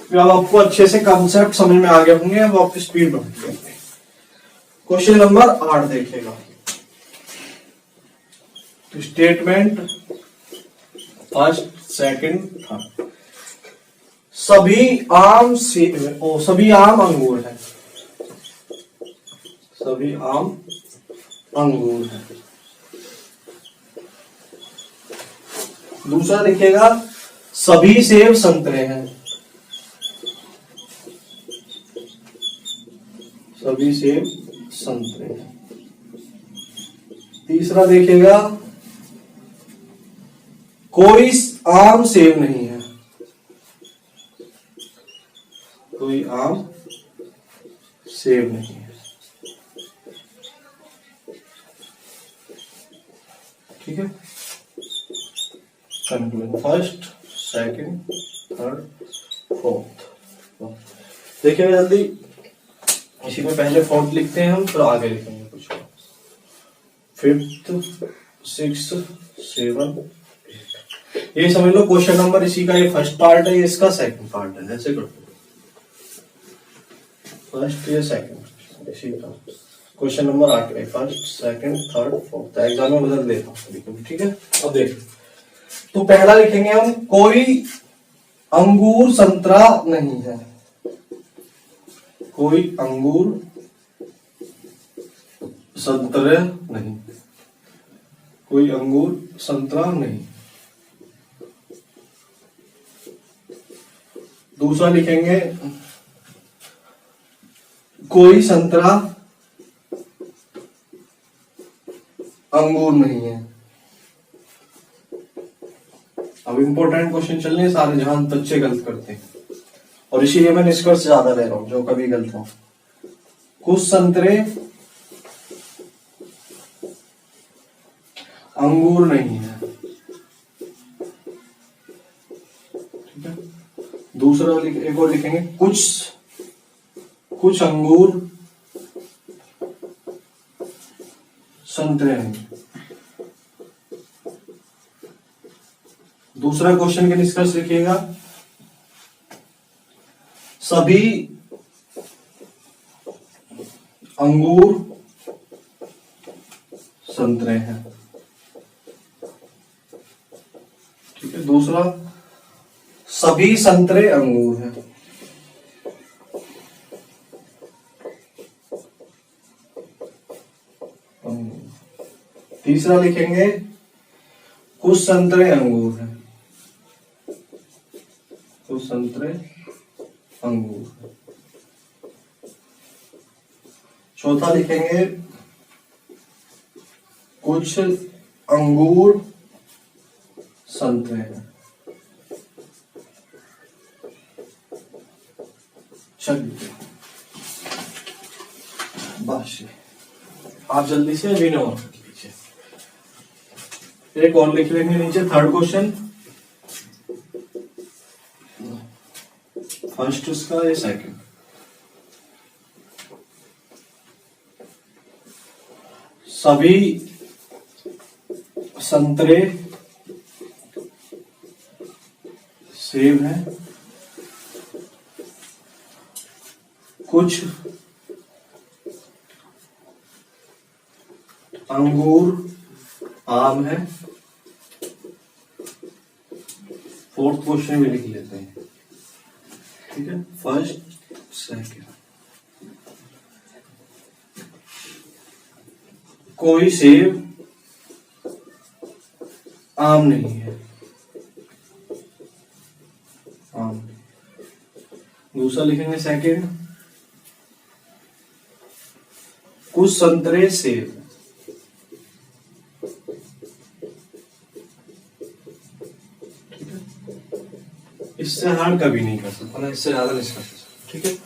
अब आपको अच्छे से कॉन्सेप्ट समझ में आ गए होंगे, अब आप स्पीड बढ़ाएंगे। क्वेश्चन नंबर 8 देखिएगा, स्टेटमेंट फर्स्ट सेकंड थर्ड। सभी आम सभी आम अंगूर है, सभी आम अंगूर है। दूसरा देखिएगा, सभी सेब संतरे हैं, सभी सेब संतरे हैं। तीसरा देखिएगा, कोई आम सेब नहीं है, कोई आम सेब नहीं है। ठीक है, फर्स्ट सेकंड थर्ड फोर्थ। देखिए जल्दी, इसी में पहले फोर्थ लिखते हैं हम, फिर आगे लिखेंगे कुछ और। Fifth, six, 7, 8। ये समझ लो क्वेश्चन नंबर, इसी का ये फर्स्ट पार्ट है, ये इसका सेकंड पार्ट है। ऐसे करते हैं, फर्स्ट ये सेकंड, इसी का क्वेश्चन नंबर 8 है, first second third fourth. Exam में बदल देता हूँ, ठीक है। अब देखो, तो पहला लिखेंगे हम, कोई अंगूर संतरा नहीं है, कोई अंगूर संतरे नहीं, कोई अंगूर संतरा नहीं। दूसरा लिखेंगे, कोई संतरा अंगूर नहीं है। अब इंपॉर्टेंट क्वेश्चन चल रहे हैं सारे, जहां बच्चे गलत करते हैं, और इसीलिए मैं निष्कर्ष ज्यादा ले रहा हूं, जो कभी गलत हो। कुछ संतरे अंगूर नहीं है, ठीक है। दूसरा एक और लिखेंगे, कुछ अंगूर संतरे नहीं। दूसरा क्वेश्चन के निष्कर्ष लिखिएगा, सभी अंगूर संतरे हैं, ठीक है। दूसरा, सभी संतरे अंगूर हैं। तीसरा लिखेंगे, कुछ संतरे अंगूर हैं, कुछ संतरे अंगूर हैं। चौथा लिखेंगे, कुछ अंगूर संतरे हैं। चलिए बस आप जल्दी से विनो लीजिए। एक और लिख लेंगे नीचे, थर्ड क्वेश्चन, फर्स्ट उसका ये सेकंड। सभी संतरे सेब हैं, कुछ अंगूर आम है। फोर्थ क्वेश्चन भी लिख लेते हैं, ठीक है। फर्स्ट सेकंड, कोई सेब आम नहीं है, आम। दूसरा लिखेंगे सेकंड, कुछ संतरे सेब, ठीक है। इससे हार्ड कभी नहीं कर सकता ना, इससे ज्यादा नहीं कर सकता, ठीक है।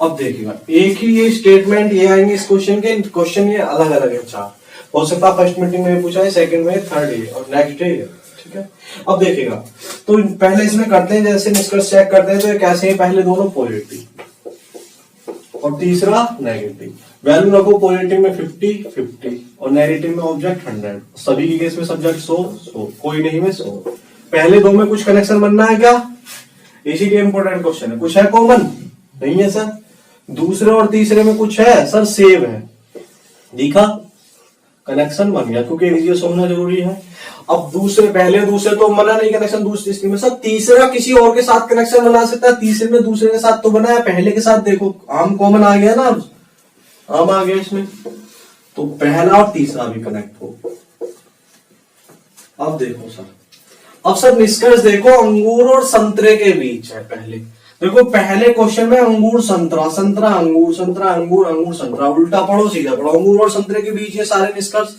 अब देखिएगा, एक ही ये स्टेटमेंट ये आएंगे इस क्वेश्चन के, क्वेश्चन ये अलग अलग है चार। हो सकता है फर्स्ट मीटिंग में पूछा है, सेकंड में, थर्ड ये और नेक्स्ट डे, ठीक है। अब देखिएगा, तो पहले इसमें करते हैं, जैसे निष्कर्ष चेक करते हैं तो कैसे है, पहले दोनों पॉजिटिव और तीसरा नेगेटिव। वैल्यू रखो पॉजिटिव में 50-50 और नेगेटिव में ऑब्जेक्ट 100। सभी की केस में सब्जेक्ट 100, कोई नहीं में 100। पहले दो में कुछ कनेक्शन बनना है क्या, इसीलिए इंपॉर्टेंट क्वेश्चन है। कुछ है कॉमन, नहीं है सर। दूसरे और तीसरे में कुछ है सर, सेव है, दिखा, कनेक्शन बन गया, क्योंकि रिजियस होना जरूरी है। अब दूसरे, पहले दूसरे तो बना नहीं कनेक्शन, दूसरे में सर तीसरा किसी और के साथ कनेक्शन बना सकता है, तीसरे में दूसरे के साथ तो बना है, पहले के साथ देखो आम कॉमन आ गया ना, आम आ गया इसमें, तो पहला और तीसरा भी कनेक्ट हो। अब देखो सर, अब सर निष्कर्ष देखो, अंगूर और संतरे के बीच है। पहले देखो, पहले क्वेश्चन में अंगूर संतरा, संतरा अंगूर, संतरा अंगूर, अंगूर संतरा, उल्टा पढ़ो सीधा पढ़ो। अंगूर और संतरे के बीच ये सारे निष्कर्ष,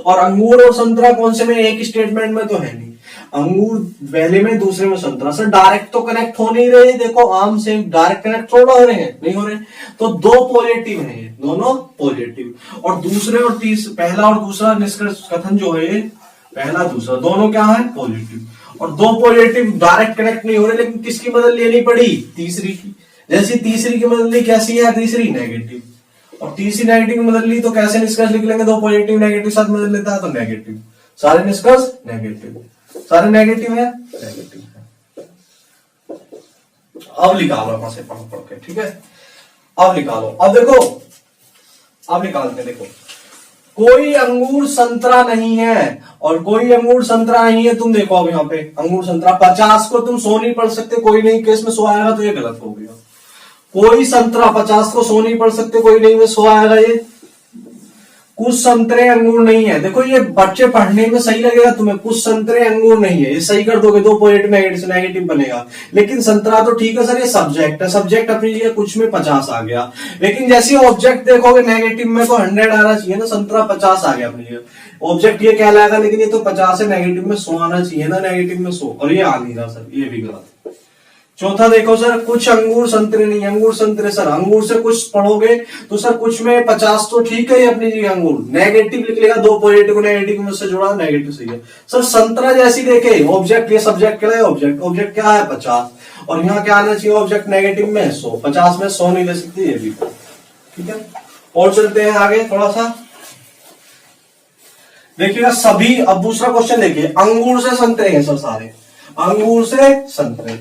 और अंगूर और संतरा कौन से में, एक स्टेटमेंट में तो है नहीं। अंगूर पहले में, दूसरे में संतरा। सर डायरेक्ट तो कनेक्ट हो नहीं रहे, देखो आम से डायरेक्ट कनेक्ट थोड़ा हो रहे हैं, नहीं हो रहे, तो दो पॉजिटिव है, दोनों पॉजिटिव। और दूसरे और पहला और दूसरा निष्कर्ष कथन जो है, पहला दूसरा दोनों क्या है, पॉजिटिव। और दो पॉजिटिव डायरेक्ट कनेक्ट नहीं हो रहे, लेकिन किसकी मदद लेनी पड़ी, तीसरी की। जैसी तीसरी की मदद ली, कैसी है तीसरी, नेगेटिव, और तीसरी नेगेटिव की मदद ली, तो कैसे निष्कर्ष लिख लेंगे, दो पॉजिटिव नेगेटिव साथ मदद लेता है तो नेगेटिव, सारे निष्कर्ष नेगेटिव, सारे नेगेटिव है, नेगेटिव है। अब निकालो अपना से पढ़ पढ़ के, ठीक है। अब निकालो, अब देखो, अब निकालते देखो, कोई अंगूर संतरा नहीं है और कोई अंगूर संतरा नहीं है। तुम देखो अब यहाँ पे अंगूर संतरा, 50 को तुम 100 नहीं पढ़ सकते, कोई नहीं केस में 100 आएगा तो ये गलत हो गया। कोई संतरा 50 को 100 नहीं पढ़ सकते, कोई नहीं में 100 आएगा, ये कुछ संतरे अंगूर नहीं है। देखो ये बच्चे पढ़ने में सही लगेगा तुम्हें, कुछ संतरे अंगूर नहीं है, ये सही कर दोगे, दो पॉजिटिव नेगेटिव बनेगा। लेकिन संतरा तो ठीक है सर, ये सब्जेक्ट है, सब्जेक्ट अपनी लिए कुछ में 50 आ गया, लेकिन जैसे ऑब्जेक्ट देखोगे नेगेटिव में तो 100 आना चाहिए ना, संतरा 50 आ गया अपनी लिए, ऑब्जेक्ट ये क्या लाएगा, लेकिन ये तो 50 है, नेगेटिव में 100 आना चाहिए ना, नेगेटिव में 100, और ये आ नहीं रहा सर, ये भी गलत। चौथा देखो सर, कुछ अंगूर संतरे नहीं, अंगूर संतरे सर, अंगूर से कुछ पढ़ोगे तो सर कुछ में 50 तो ठीक है, ये अपनी जगह अंगूर नेगेटिव लिख लेगा, दो पॉजिटिव को नेगेटिव में से जोड़ा, नेगेटिव सही है सर। संतरा जैसी देखे ऑब्जेक्ट, ये सब्जेक्ट क्या है, ऑब्जेक्ट, ऑब्जेक्ट क्या है 50, और यहाँ क्या आना चाहिए ऑब्जेक्ट नेगेटिव में 100, 50 में 100 नहीं ले सकती ये भी, ठीक है। और चलते हैं आगे थोड़ा सा, देखिएगा सभी, अब दूसरा क्वेश्चन देखिए, अंगूर से संतरे हैं सर सारे, अंगूर से संतरे,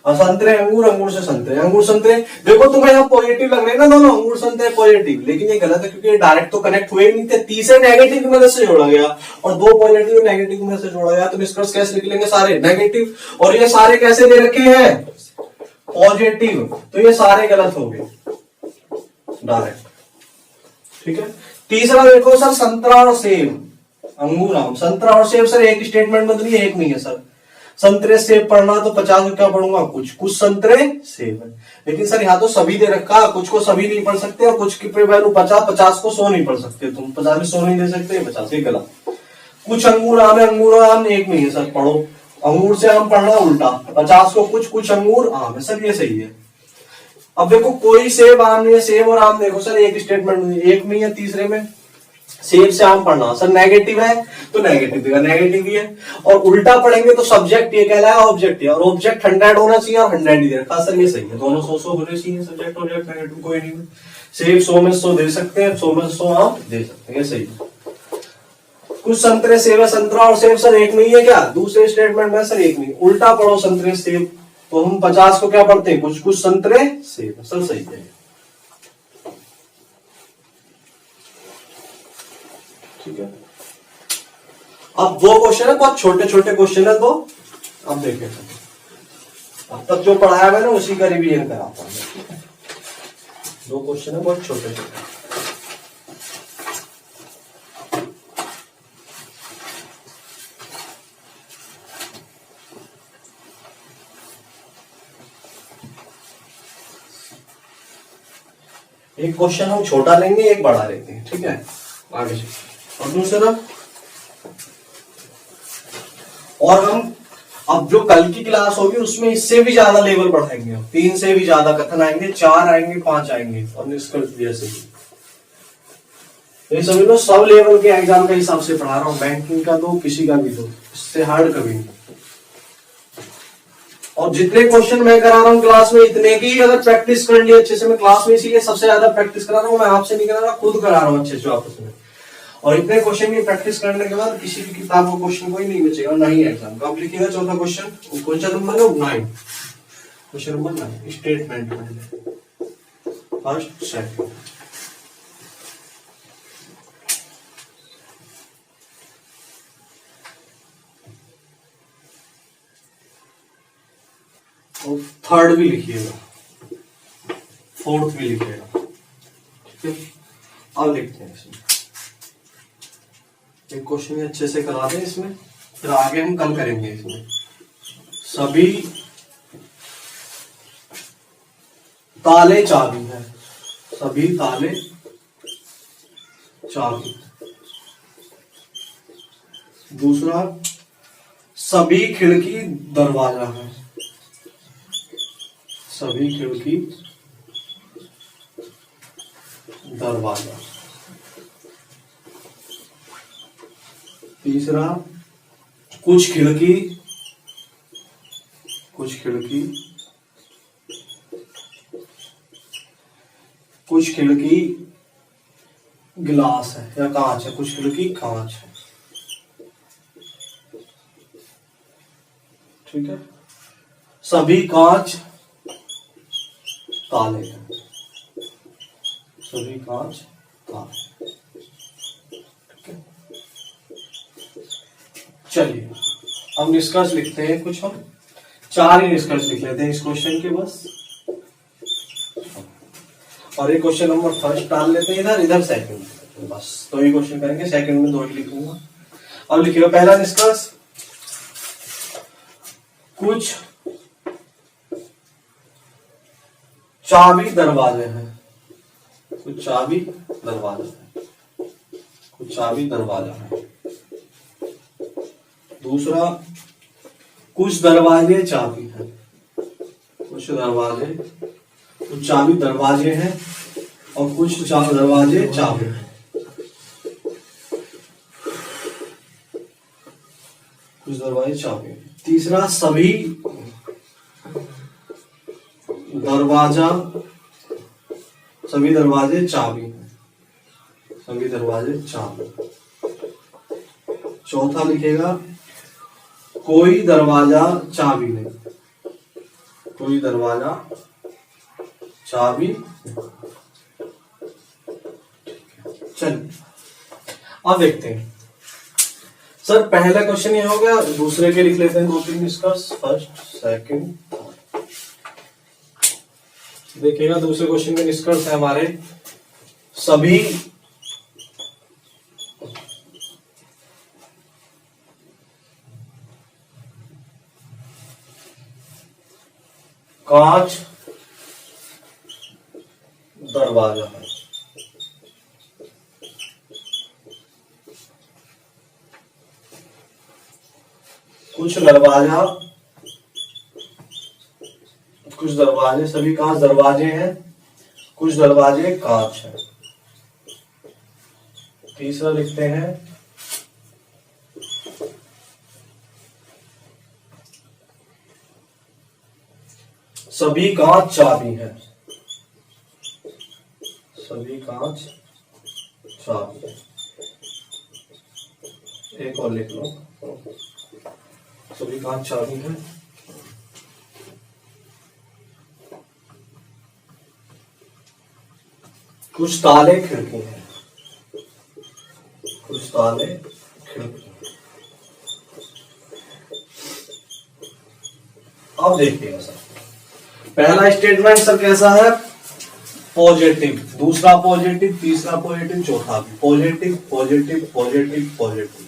संतरे अंगूर, अंगूर से संतरे, अंगूर संतरे, देखो तुम्हें यहाँ पॉजिटिव लग रहे हैं ना दोनों, अंगूर संतरे पॉजिटिव, लेकिन ये गलत है क्योंकि ये डायरेक्ट तो कनेक्ट हुए नहीं थे, तीसरे नेगेटिव की मदद से जोड़ा गया और दो पॉजिटिव नेगेटिव की मदद से जोड़ा गया, तो निष्कर्ष कैसे निकलेंगे, सारे नेगेटिव, और ये सारे कैसे दे रखे हैं पॉजिटिव, तो ये सारे गलत हो गए डायरेक्ट, ठीक है। तीसरा देखो सर, संतरा और सेब, अंगूर आम, संतरा और सेब सर एक स्टेटमेंट में तो नहीं, एक नहीं है सर, संतरे सेब पढ़ना तो 50 क्या पढ़ूंगा, कुछ कुछ संतरे सेब है, लेकिन सर यहाँ तो सभी दे रखा, कुछ को सभी नहीं पढ़ सकते और कुछ की वैल्यू 50, 50 को 100 नहीं पढ़ सकते, तुम 50 में 100 नहीं दे सकते, 50 ही गलत। कुछ अंगूर आम है, अंगूर आम एक नहीं है सर, पढ़ो, अंगूर से आम पढ़ना उल्टा, 50 को कुछ, कुछ अंगूर आम है सर, ये सही है। अब देखो कोई सेब आम नहीं है, सेब और आम देखो सर एक स्टेटमेंट में एक नहीं है, तीसरे में सेब से आम पढ़ना सर नेगेटिव है तो नेगेटिव देगा, नेगेटिव ही है, और उल्टा पढ़ेंगे तो सब्जेक्ट ये कहलाया ऑब्जेक्ट है, और ऑब्जेक्ट 100 होना चाहिए और 100 ही दे रखा सर, ये सही है, दोनों 100 होने चाहिए, सब्जेक्ट ऑब्जेक्ट नेगेटिव कोई नहीं, सेब 100 में 100 दे सकते हैं, 100 में 100 आम दे सकते हैं, ये सही है। कुछ संतरे सेब है, संतरा और सेब सर एक नहीं है क्या, दूसरे स्टेटमेंट में सर एक नहीं, उल्टा पढ़ो संतरे सेब, तो हम 50 को क्या पढ़ते हैं, कुछ कुछ संतरे सेब, सर सही है, ठीक है। अब दो क्वेश्चन है, बहुत छोटे छोटे क्वेश्चन है दो, अब देखें अब तक जो पढ़ाया मैंने उसी का रिवीजन कराता हूं, दो क्वेश्चन है बहुत छोटे छोटे। एक क्वेश्चन हम छोटा लेंगे, एक बड़ा लेते हैं, ठीक है, आगे चलिए। और दूसरा, और हम अब जो कल की क्लास होगी उसमें इससे भी ज्यादा लेवल बढ़ाएंगे, 3 से भी ज्यादा कथन आएंगे, 4 आएंगे, 5 आएंगे, और निष्कर्ष जैसे ये समझ लो सब लेवल के एग्जाम के हिसाब से पढ़ा रहा हूं, बैंकिंग का दो, किसी का भी दो, इससे हार्ड कभी नहीं। और जितने क्वेश्चन मैं करा रहा हूँ क्लास में, इतने की अगर प्रैक्टिस कर लिए अच्छे से, मैं क्लास में इसीलिए सबसे ज्यादा प्रैक्टिस करा रहा हूँ, मैं आपसे नहीं करा रहा, खुद करा रहा हूँ अच्छे से आपस में, और इतने क्वेश्चन की प्रैक्टिस करने के बाद किसी भी किताब का क्वेश्चन कोई नहीं बचेगा, ना ही एग्जाम का। अब लिखिएगा चौथा question, question number 9, question number 9 statement first second. और थर्ड भी लिखिएगा, फोर्थ भी लिखिएगा, ठीक है। अब लिखते हैं इसमें एक क्वेश्चन अच्छे से करा दें इसमें, फिर आगे हम कल करेंगे इसमें। सभी ताले चाबी है, सभी ताले चाबी। दूसरा, सभी खिड़की दरवाजा है, सभी खिड़की दरवाजा। तीसरा, कुछ खिड़की गिलास है या कांच है, कुछ खिड़की कांच है, ठीक है। सभी कांच ताले हैं, सभी कांच ताले, ठीक है। चलिए अब निष्कर्ष लिखते हैं कुछ, हम 4 ही निष्कर्ष लिख लेते हैं इस क्वेश्चन के बस, और एक क्वेश्चन नंबर फर्स्ट डाल लेते हैं इधर, इधर सेकंड, बस 2 ही क्वेश्चन करेंगे, सेकंड में 2 ही लिखूंगा। अब लिखिएगा पहला निष्कर्ष, कुछ चाबी दरवाजे हैं, कुछ चाबी दरवाजा है, कुछ चाबी दरवाजा है। दूसरा, कुछ दरवाजे चाबी है, कुछ दरवाजे, कुछ चाबी दरवाजे हैं और कुछ दरवाजे चाबी हैं। कुछ दरवाजे चाबी। तीसरा, सभी दरवाजे चाबी हैं। सभी दरवाजे चाबी। चौथा लिखेगा, कोई दरवाजा चाबी नहीं। कोई दरवाजा चाबी। चलिए अब देखते हैं। सर पहला क्वेश्चन ये हो गया, दूसरे के लिख लेते हैं 2-3 निष्कर्ष। First, second. देखिएगा दूसरे क्वेश्चन के निष्कर्ष है हमारे, सभी कांच दरवाजा है। कुछ दरवाजे, सभी कांच दरवाजे हैं, कुछ दरवाजे कांच है। तीसरा लिखते हैं, सभी कांच चाबी है। सभी कांच चाबी। एक और लिख लो, सभी कांच चाबी है। कुछ ताले खिड़की हैं। कुछ ताले खिड़की। अब देखिएगा सर, पहला स्टेटमेंट सर कैसा है, पॉजिटिव। दूसरा पॉजिटिव, तीसरा पॉजिटिव, चौथा भी पॉजिटिव पॉजिटिव पॉजिटिव पॉजिटिव।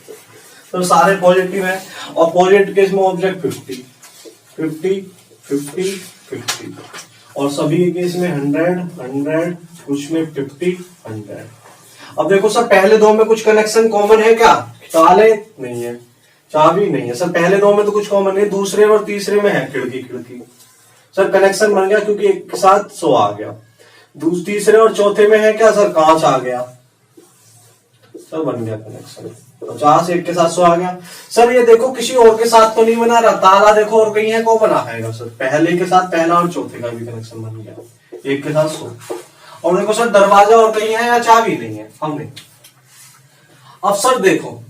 तो सारे पॉजिटिव है और पॉजिटिव केस में ऑब्जेक्ट 50 50 50 50 और सभी के केस में 100 100, कुछ में 50 100। अब देखो सर, पहले दो में कुछ कनेक्शन कॉमन है क्या? ताले नहीं है, चाबी नहीं है सर। पहले दो में तो कुछ कॉमन नहीं, दूसरे और तीसरे में है खिड़की खिड़की। सर कनेक्शन बन गया क्योंकि एक के साथ 100 आ गया। तीसरे और चौथे में है क्या सर? कांच आ गया सर, बन गया कनेक्शन। 50 एक के साथ 100 आ गया। सर ये देखो किसी और के साथ तो नहीं बना रहा, ताला देखो और कहीं है, को बना है सर? पहले के साथ पहला और चौथे का भी कनेक्शन बन गया, एक के साथ 100। और देखो सर, दरवाजा और कहीं है या चाबी नहीं है, हमने। अब सर देखो,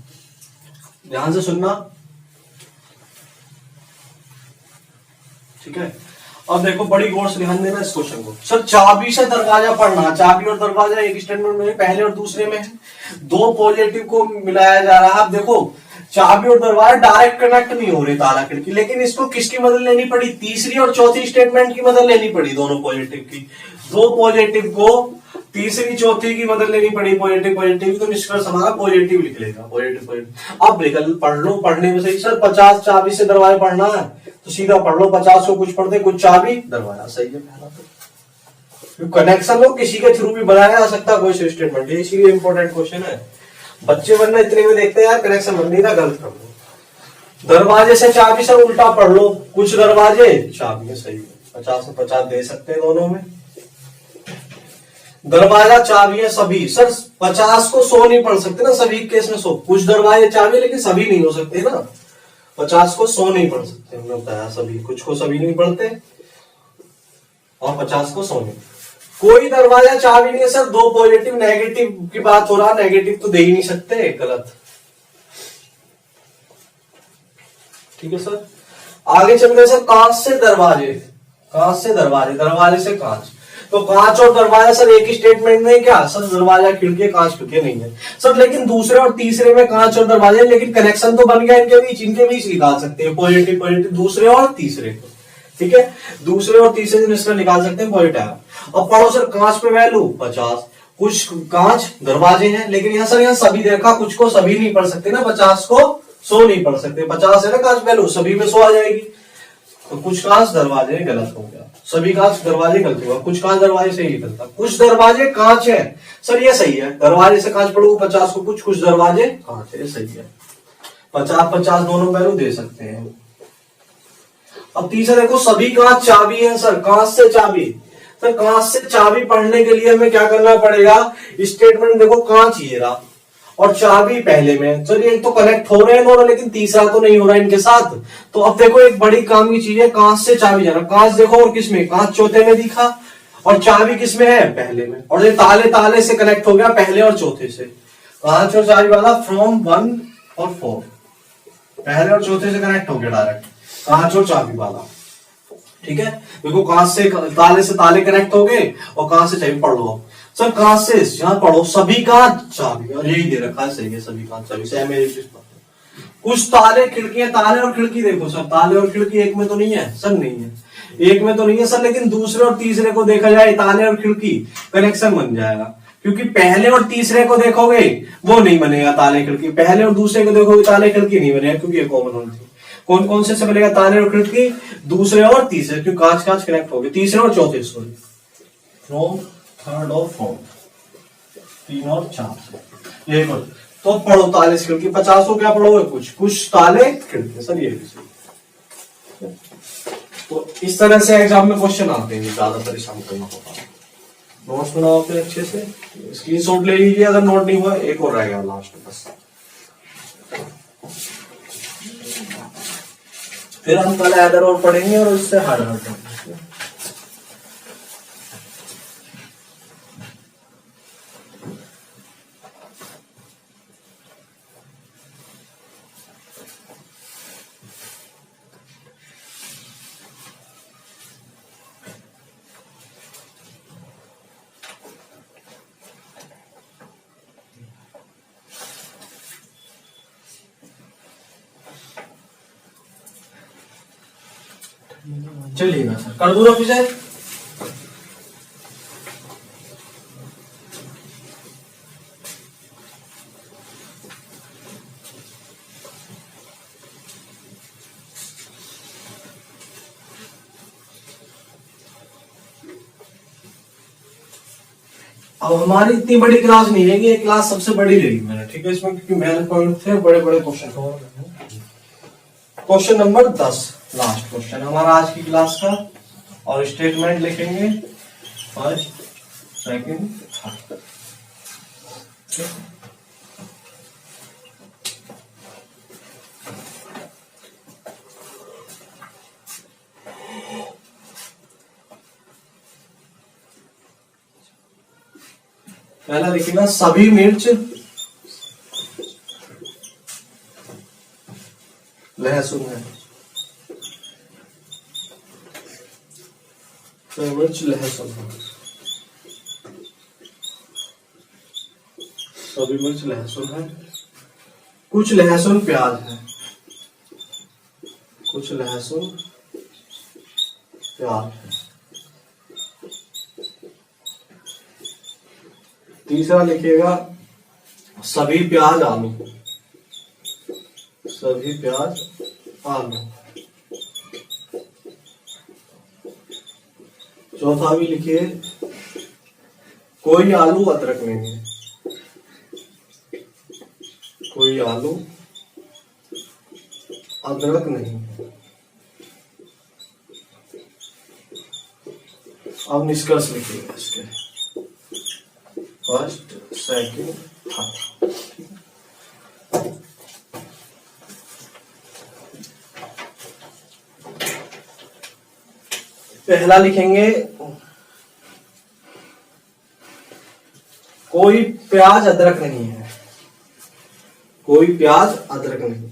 ध्यान से सुनना, ठीक है? अब देखो बड़ी गौर से ध्यान देना इस क्वेश्चन को। सर चाबी से दरवाजा पढ़ना, चाबी और दरवाजा एक स्टेटमेंट में पहले और दूसरे में है, दो पॉजिटिव को मिलाया जा रहा है। अब देखो चाबी और दरवाजा डायरेक्ट कनेक्ट नहीं हो रहे ताला खिड़की, लेकिन इसको किसकी मदद लेनी पड़ी? तीसरी और चौथी स्टेटमेंट की मदद लेनी पड़ी, दोनों पॉजिटिव की। दो पॉजिटिव को तीसरी चौथी की मदद लेनी पड़ी, पॉजिटिव पॉजिटिव, तो निष्कर्ष हमारा पॉजिटिव लिख लेगा, पॉजिटिव पॉजिटिव। अब निकल पढ़ लो, पढ़ने में सही। सर 50 चाबी से दरवाजा पढ़ना है तो सीधा पढ़ लो, 50 को कुछ पढ़ते, कुछ चाबी दरवाजा। सही है पहला तो। कनेक्शन लो किसी के थ्रू भी बनाया जा सकता है कोई से स्टेटमेंट, इसीलिए इंपॉर्टेंट क्वेश्चन है। बच्चे वरना इतने में देखते हैं यार कनेक्शन बन नहीं रहा, गलत कर लो। दरवाजे से चाबी सर उल्टा पढ़ लो, कुछ दरवाजे चाबी है। सही है, 50 से 50 दे सकते हैं दोनों में। दरवाजा चाबी है सभी। सर 50 को 100 नहीं पढ़ सकते ना, सभी केस में 100। कुछ दरवाजे चाबी लेकिन सभी नहीं हो सकते ना, 50 को 100 नहीं पढ़ सकते, हमने बताया सभी। कुछ को सभी नहीं पढ़ते और 50 को 100 नहीं। कोई दरवाजा चाबी नहीं है सर, दो पॉजिटिव नेगेटिव की बात हो रहा, नेगेटिव तो दे ही नहीं सकते, गलत। ठीक है सर, आगे चलते सर। कांच से दरवाजे, कांच से दरवाजे, दरवाजे से कांच। तो कांच और दरवाजा सर एक ही स्टेटमेंट में क्या सर? दरवाजा खिड़की, कांच खिड़की नहीं है सर, लेकिन दूसरे और तीसरे में कांच और दरवाजे, लेकिन कनेक्शन तो बन गया इनके बीच, इनके बीच निकाल सकते हैं पॉजिटिव पॉजिटिव, दूसरे और तीसरे को। ठीक है, दूसरे और तीसरे से इसका निकाल सकते हैं पॉजिटिव। अब पढ़ो सर, कांच पे वैल्यू 50, कुछ कांच दरवाजे हैं, लेकिन यहाँ सर यहाँ सभी देखा, कुछ को सभी नहीं पढ़ सकते ना, 50 को 100 नहीं पढ़ सकते। 50 है ना कांच वैल्यू, सभी में 100 आ जाएगी, तो कुछ कांच दरवाजे गलत हो गया, सभी कांच दरवाजे गलत हुआ, कुछ कांच दरवाजे से ही निकलता। कुछ दरवाजे कांच है सर, ये सही है, दरवाजे से कांच पढ़ो 50 को, कुछ दरवाजे कांच है, सही है। 50 50 दोनों वैल्यू दे सकते हैं। अब तीसरा देखो सभी कांच चाबी है सर, कांच से चाबी। सर कांच से चाबी पढ़ने के लिए हमें क्या करना पड़ेगा, स्टेटमेंट देखो कांच ये रहा और चाबी पहले में, चलिए एक तो कनेक्ट हो रहे हैं दोनों, लेकिन तीसरा तो नहीं हो रहा है इनके साथ। तो अब देखो एक बड़ी काम की चीज है, कांच से चाबी जाना। कांच देखो और किसमें, कांच चौथे में दिखा और चाबी किसमें है, पहले में। और ये ताले ताले से कनेक्ट हो गया पहले और चौथे से। कांच और चाबी वाला फ्रॉम 1 और 4 पहले और चौथे से कनेक्ट हो गया डायरेक्ट, कांच और चाबी वाला। ठीक है, देखो कांच से ताले कनेक्ट हो गए और कांच से चाबी पढ़ लो। सर कांच से यहां पढ़ो सभी कांच चाबी, और यही दे रखा है, सही है, सभी कांच चाबी सेम है। कुछ ताले खिड़कियां, ताले और खिड़की देखो सर, ताले और खिड़की एक में तो नहीं है सर, नहीं है एक में तो नहीं है सर, लेकिन दूसरे और तीसरे को देखा जाए ताले और खिड़की कनेक्शन बन जाएगा, क्योंकि पहले और तीसरे को देखोगे वो नहीं बनेगा ताले खिड़की, पहले और दूसरे को देखोगे ताले खिड़की नहीं बनेगा, क्योंकि ये कॉमन होनी थी। कौन कौन से बनेगा, ताले और खिड़की, दूसरे और तीसरे, क्योंकि कांच कांच कनेक्ट हो गए, तीसरे और चौथे, सॉरी फ्रॉम थर्ड और फोर्थ, 3 और 4 ये करो। तो पढ़ो ताले खिड़की, 50 क्या पढ़ोगे, कुछ ताले खिड़की सर, ये तो इस तरह से एग्जाम में क्वेश्चन आते हैं, ज्यादा परेशान करना होता है। नोट्स बनाओ अपने अच्छे से, स्क्रीनशॉट ले लीजिए, अगर नोट नहीं हुआ एक और रहेगा लास्ट बस। फिर हम कल ऐडर और पढ़ेंगे और उससे हार्ड पढ़ेंगे। चलिएगा सर, कर दूं ऑफिसर। अब हमारी इतनी बड़ी क्लास नहीं रहेगी, ये क्लास सबसे बड़ी रहेगी मैंने, ठीक है, इसमें क्योंकि मेहनत पॉइंट थे, बड़े बड़े question. Question number 10 last question हमारा आज की क्लास का, और स्टेटमेंट लिखेंगे फर्स्ट सेकंड थर्ड। पहला लिखेगा सभी मिर्च लहसुन है, तो मिर्च लहसुन है, सभी मिर्च लहसुन है। कुछ लहसुन प्याज है, कुछ लहसुन प्याज है। तीसरा लिखिएगा सभी प्याज आलू, सभी प्याज आलू। चौथा भी लिखिए कोई आलू अदरक नहीं है, कोई आलू अदरक नहीं है। अब निष्कर्ष लिखिएगा इसके, फर्स्ट सेकंड थर्ड। पहला लिखेंगे कोई प्याज अदरक नहीं है, कोई प्याज अदरक नहीं,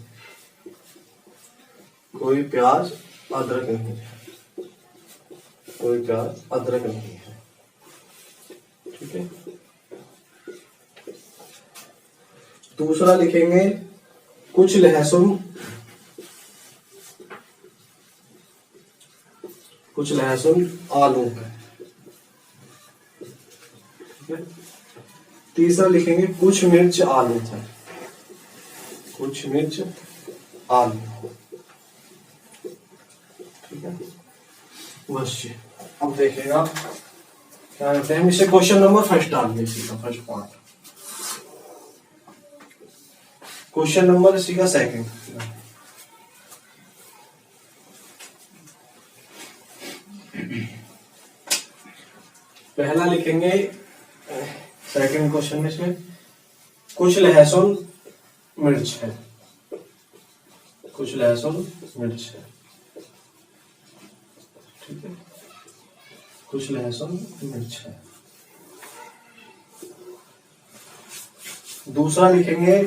कोई प्याज अदरक नहीं है, कोई प्याज अदरक नहीं है। ठीक है, दूसरा लिखेंगे कुछ लहसुन, कुछ लहसुन आलू है। ठीक है, तीसरा लिखेंगे कुछ मिर्च आलू है, कुछ मिर्च आलू। ठीक है, बस ये अब देखेगा क्या कहते हैं, इसे क्वेश्चन नंबर फर्स्ट डाल दिया, इसी का फर्स्ट पार्ट। क्वेश्चन नंबर इसी का सेकंड, पहला लिखेंगे सेकंड क्वेश्चन में, इसमें कुछ लहसुन मिर्च है, कुछ लहसुन मिर्च है, ठीक है, कुछ लहसुन मिर्च है। दूसरा लिखेंगे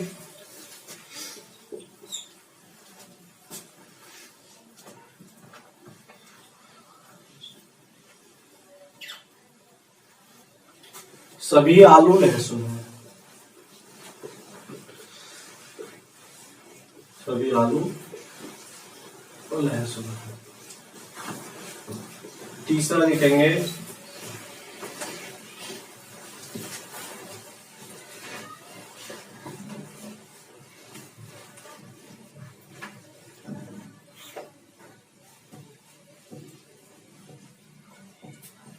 सभी आलू लहसुन है, सभी आलू और लहसुन है। तीसरा लिखेंगे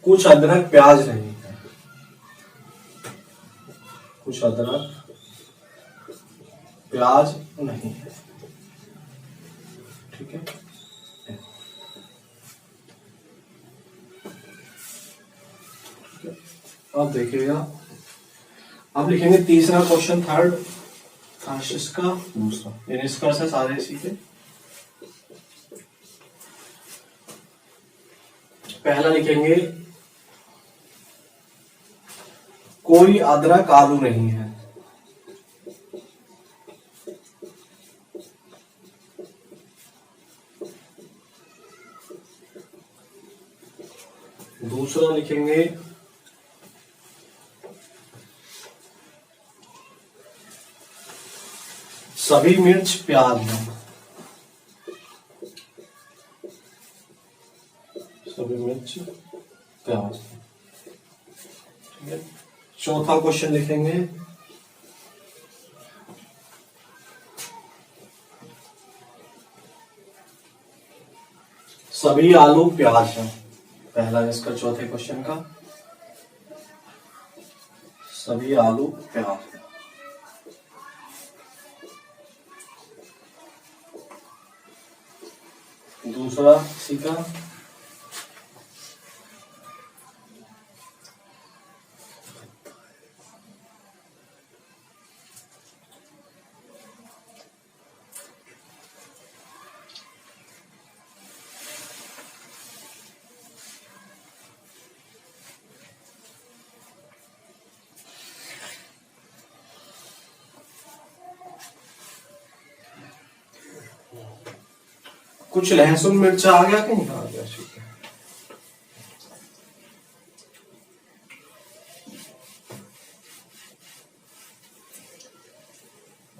कुछ अदरक प्याज नहीं है, कुछ अदरक प्याज नहीं है, ठीक है। अब देखिएगा, अब लिखेंगे तीसरा क्वेश्चन, थर्ड फर्स्ट इसका दूसरा, ये निष्कर्ष है सारे इसी के। पहला लिखेंगे कोई अदरक आलू नहीं है, दूसरा लिखेंगे सभी मिर्च प्याज है, सभी मिर्च प्याज, ठीक है। चौथा क्वेश्चन लिखेंगे सभी आलू प्याज है, पहला इसका चौथे क्वेश्चन का, सभी आलू प्याज। दूसरा इसी का कुछ लहसुन मिर्च आ गया कि नहीं आ गया, ठीक है।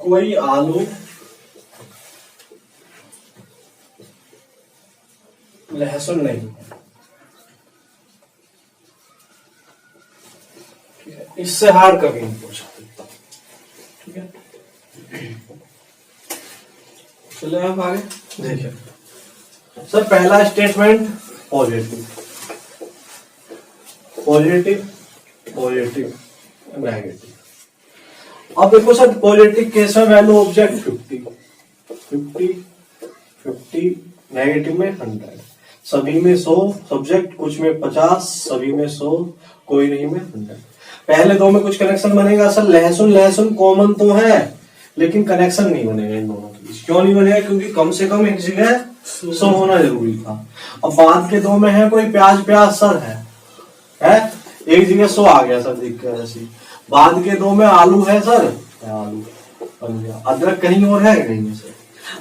कोई आलू लहसुन नहीं है, ठीक है। इससे हार कभी नहीं पूछा, ठीक है। चले आप आगे देखिए सर, पहला statement positive, positive, positive, negative. अब देखो सर, पॉजिटिव केस में वैल्यू ऑब्जेक्ट 50, 50, 50, नेगेटिव में 100, सभी में 100, सब्जेक्ट कुछ में 50, सभी में 100, कोई नहीं में 100। पहले दो में कुछ कनेक्शन बनेगा सर, लहसुन लहसुन कॉमन तो है लेकिन कनेक्शन नहीं बनेगा इन दोनों के बीच। क्यों नहीं बनेगा? क्योंकि कम से कम एक जगह 100 होना जरूरी था। अब बाद के दो में है कोई प्याज प्याज सर है एक जगह 100 आ गया सर, देख कर ऐसी। बाद के दो में आलू है सर, आलू बन गया। अदरक कहीं और है नहीं है सर।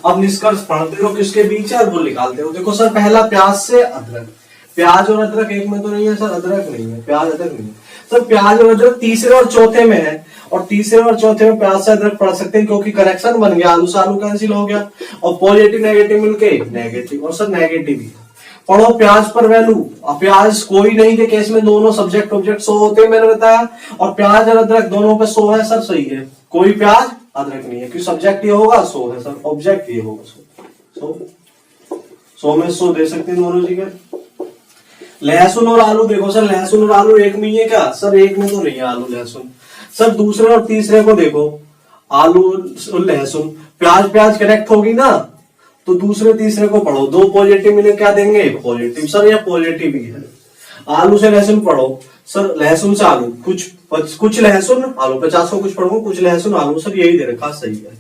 अब निष्कर्ष पढ़ते रहो, किसके बीच है वो निकालते हो। देखो सर, पहला प्याज से अदरक, प्याज और अदरक एक में तो नहीं है सर, अदरक नहीं है, प्याज अदरक नहीं है सर। प्याज और अदरक तीसरे और चौथे में है, और तीसरे और चौथे में प्याज से अदरक पढ़ सकते हैं क्योंकि करेक्शन बन गया, आलू से आलू कैंसिल हो गया, और पॉजिटिव नेगेटिव मिलके नेगेटिव, और सर नेगेटिव ही पढ़ो। प्याज पर वैल्यू, प्याज कोई नहीं के केस में दोनों सब्जेक्ट ऑब्जेक्ट 100 होते हैं मैंने बताया, और प्याज और अदरक दोनों पे 100 है सर, सही है। कोई प्याज अदरक नहीं है क्योंकि सब्जेक्ट ये होगा 100 है सर, ऑब्जेक्ट ये होगा 100, 100 में 100 दे सकते हैं दोनों जगह। लहसुन और आलू देखो सर, लहसुन और आलू एक में ही है क्या सर? एक में तो नहीं है आलू लहसुन सर। दूसरे और तीसरे को देखो, आलू और लहसुन, प्याज प्याज कनेक्ट होगी ना, तो दूसरे तीसरे को पढ़ो, दो पॉजिटिव मिले क्या देंगे? पॉजिटिव सर, या पॉजिटिव ही है। आलू से लहसुन पढ़ो सर लहसुन से आलू, कुछ लहसुन आलू, 50 को कुछ पढ़ूंगा, कुछ लहसुन आलू, सर यही दे रखा, सही है।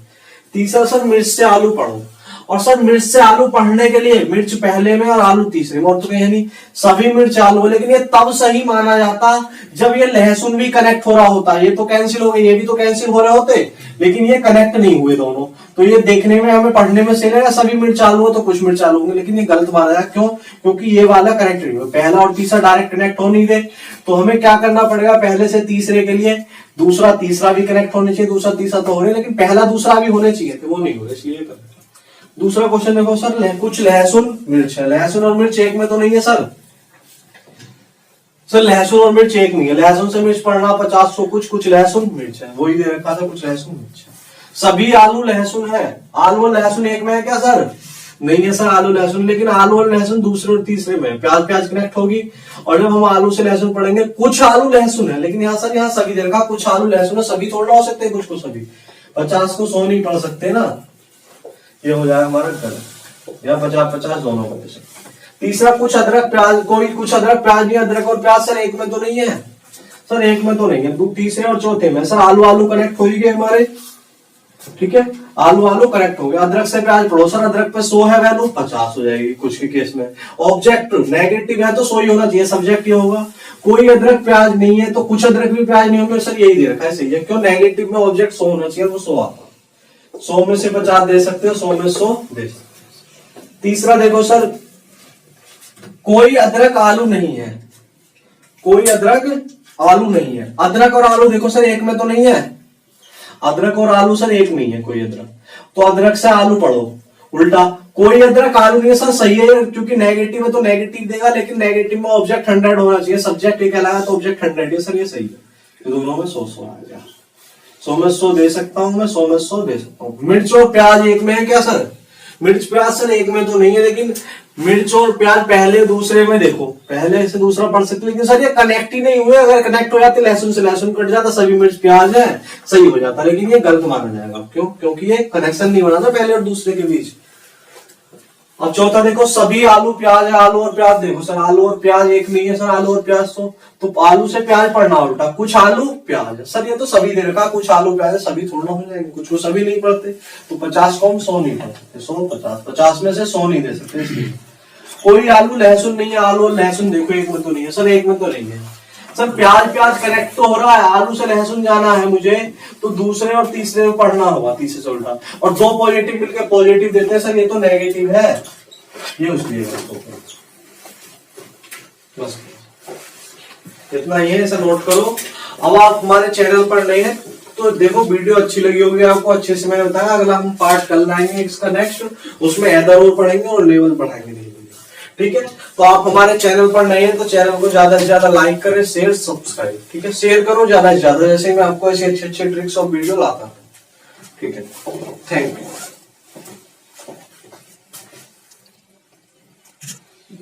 तीसरा सर मिर्च से आलू पढ़ो, और सर मिर्च से आलू पढ़ने के लिए मिर्च पहले में और आलू तीसरे में, और तो कहीं नहीं सभी मिर्च आलू, लेकिन ये तब सही माना जाता जब ये लहसुन भी कनेक्ट हो रहा होता। ये तो कैंसिल हो गए, ये भी तो कैंसिल हो रहे होते, लेकिन ये कनेक्ट नहीं हुए दोनों, तो ये देखने में हमें पढ़ने में सही लगेगा सभी मिर्च आलू हो तो कुछ मिर्च आलू होंगे, लेकिन ये गलत माना जाएगा। क्यों? क्योंकि ये वाला कनेक्ट नहीं हुआ, पहला और तीसरा डायरेक्ट कनेक्ट हो नहीं दे, तो हमें क्या करना पड़ेगा, पहले से तीसरे के लिए दूसरा तीसरा भी कनेक्ट होने चाहिए, दूसरा तीसरा तो हो रहे, लेकिन पहला दूसरा भी होने चाहिए थे, वो नहीं हो रहे, इसलिए कर। दूसरा क्वेश्चन देखो सर, कुछ लहसुन मिर्च है, लहसुन और मिर्च एक में तो नहीं है सर, सर लहसुन और मिर्च एक नहीं है, लहसुन से मिर्च पढ़ना 50 को कुछ लहसुन मिर्च है, वही दे रखा था, कुछ लहसुन मिर्च है। सभी आलू लहसुन है, आलू और लहसुन एक में है क्या सर? नहीं है सर आलू लहसुन, लेकिन आलू और लहसुन दूसरे और तीसरे में, प्याज प्याज कनेक्ट होगी, और जब हम आलू से लहसुन पढ़ेंगे, कुछ आलू लहसुन है, लेकिन यहाँ सर यहाँ सभी दे रखा, कुछ आलू लहसुन है, सभी थोड़ा हो सकते हैं, कुछ को सभी, 50 को 100 नहीं पढ़ सकते ना, ये हो जाएगा हमारा गलत, या 50-50 दोनों को दे सकते। तीसरा कुछ अदरक प्याज, कोई कुछ अदरक प्याज नहीं, अदरक और प्याज सर एक में तो नहीं है, सर एक में तो नहीं है, तीसरे और चौथे में। सर आलू आलू कनेक्ट हो गए हमारे, ठीक है, आलू आलू कनेक्ट हो गए। अदरक से प्याज पढ़ो सर, अदरक पे 100 है वैल्यू, 50 हो जाएगी कुछ के केस में। ऑब्जेक्ट नेगेटिव है तो 100 ही होना चाहिए, सब्जेक्ट ये होगा। कोई अदरक प्याज नहीं है तो कुछ अदरक भी प्याज नहीं होंगे, सर यही दे रखा है, सही है। क्यों? नेगेटिव में ऑब्जेक्ट 100 होना चाहिए, वो 100 आता, 100 में से 50 दे सकते हो, 100 में 100 दे सकते। तीसरा देखो सर, कोई अदरक आलू नहीं है, कोई अदरक आलू नहीं है। अदरक और आलू देखो सर एक में तो नहीं है, अदरक और आलू सर एक नहीं है, कोई अदरक, तो अदरक से आलू पढ़ो। उल्टा कोई अदरक आलू नहीं है, सर सही है, क्योंकि नेगेटिव है तो नेगेटिव देगा, लेकिन नेगेटिव में ऑब्जेक्ट 100 होना चाहिए, सब्जेक्ट एक अलग है तो ऑब्जेक्ट 100 है, सर ये सही है। तो दोनों में 100-100 आ गया, 100 में 100 दे सकता हूं मैं, 100 में 100 दे सकता हूं। मिर्च और प्याज एक में है क्या सर? मिर्च प्याज सर एक में तो नहीं है, लेकिन मिर्च और प्याज पहले दूसरे में देखो, पहले से दूसरा पढ़ सकते, लेकिन सर ये कनेक्ट ही नहीं हुए। अगर कनेक्ट हो जाते, लहसुन से लहसुन कट जाता, सभी मिर्च प्याज है, सही हो जाता, लेकिन ये गलत माना जाएगा। क्यों? क्योंकि ये कनेक्शन नहीं बना था पहले और दूसरे के बीच। अब चौथा देखो, सभी आलू प्याज है, आलू और प्याज देखो सर, आलू और प्याज एक नहीं है सर, आलू और प्याज तो आलू से प्याज पढ़ना उल्टा, कुछ आलू प्याज है, सर ये तो सभी दे रखा, कुछ आलू प्याज है, सभी थोड़ा हो जाएंगे, कुछ को सभी नहीं पढ़ते, तो 50 को हम 100 नहीं पढ़ सकते, 100-50 में से 100 नहीं दे सकते, इसलिए। कोई आलू लहसुन नहीं है, आलू और लहसुन देखो एक में तो नहीं है, सर एक में तो नहीं है। सर प्याज प्याज कनेक्ट तो हो रहा है, आलू से लहसुन जाना है मुझे, तो दूसरे और तीसरे में पढ़ना होगा, तीसरे से उल्टा, और दो पॉजिटिव मिलकर पॉजिटिव देते हैं, सर ये तो नेगेटिव है, ये उसलिए बस इतना ही है, इसे नोट करो। अब आप हमारे चैनल पर नए हैं तो देखो, वीडियो अच्छी लगी होगी आपको, अच्छे से मैंने बताया। अगला हम पार्ट कल लाएंगे इसका नेक्स्ट, उसमें एदर और पढ़ेंगे और लेवल पढ़ाएंगे, ठीक है। तो आप हमारे चैनल पर नए हैं तो चैनल को ज्यादा से ज्यादा लाइक करें, शेयर सब्सक्राइब, ठीक है, शेयर करो ज्यादा से ज्यादा, जैसे मैं आपको ऐसे अच्छे अच्छे ट्रिक्स और वीडियो लाता हूँ, ठीक है। Thank you.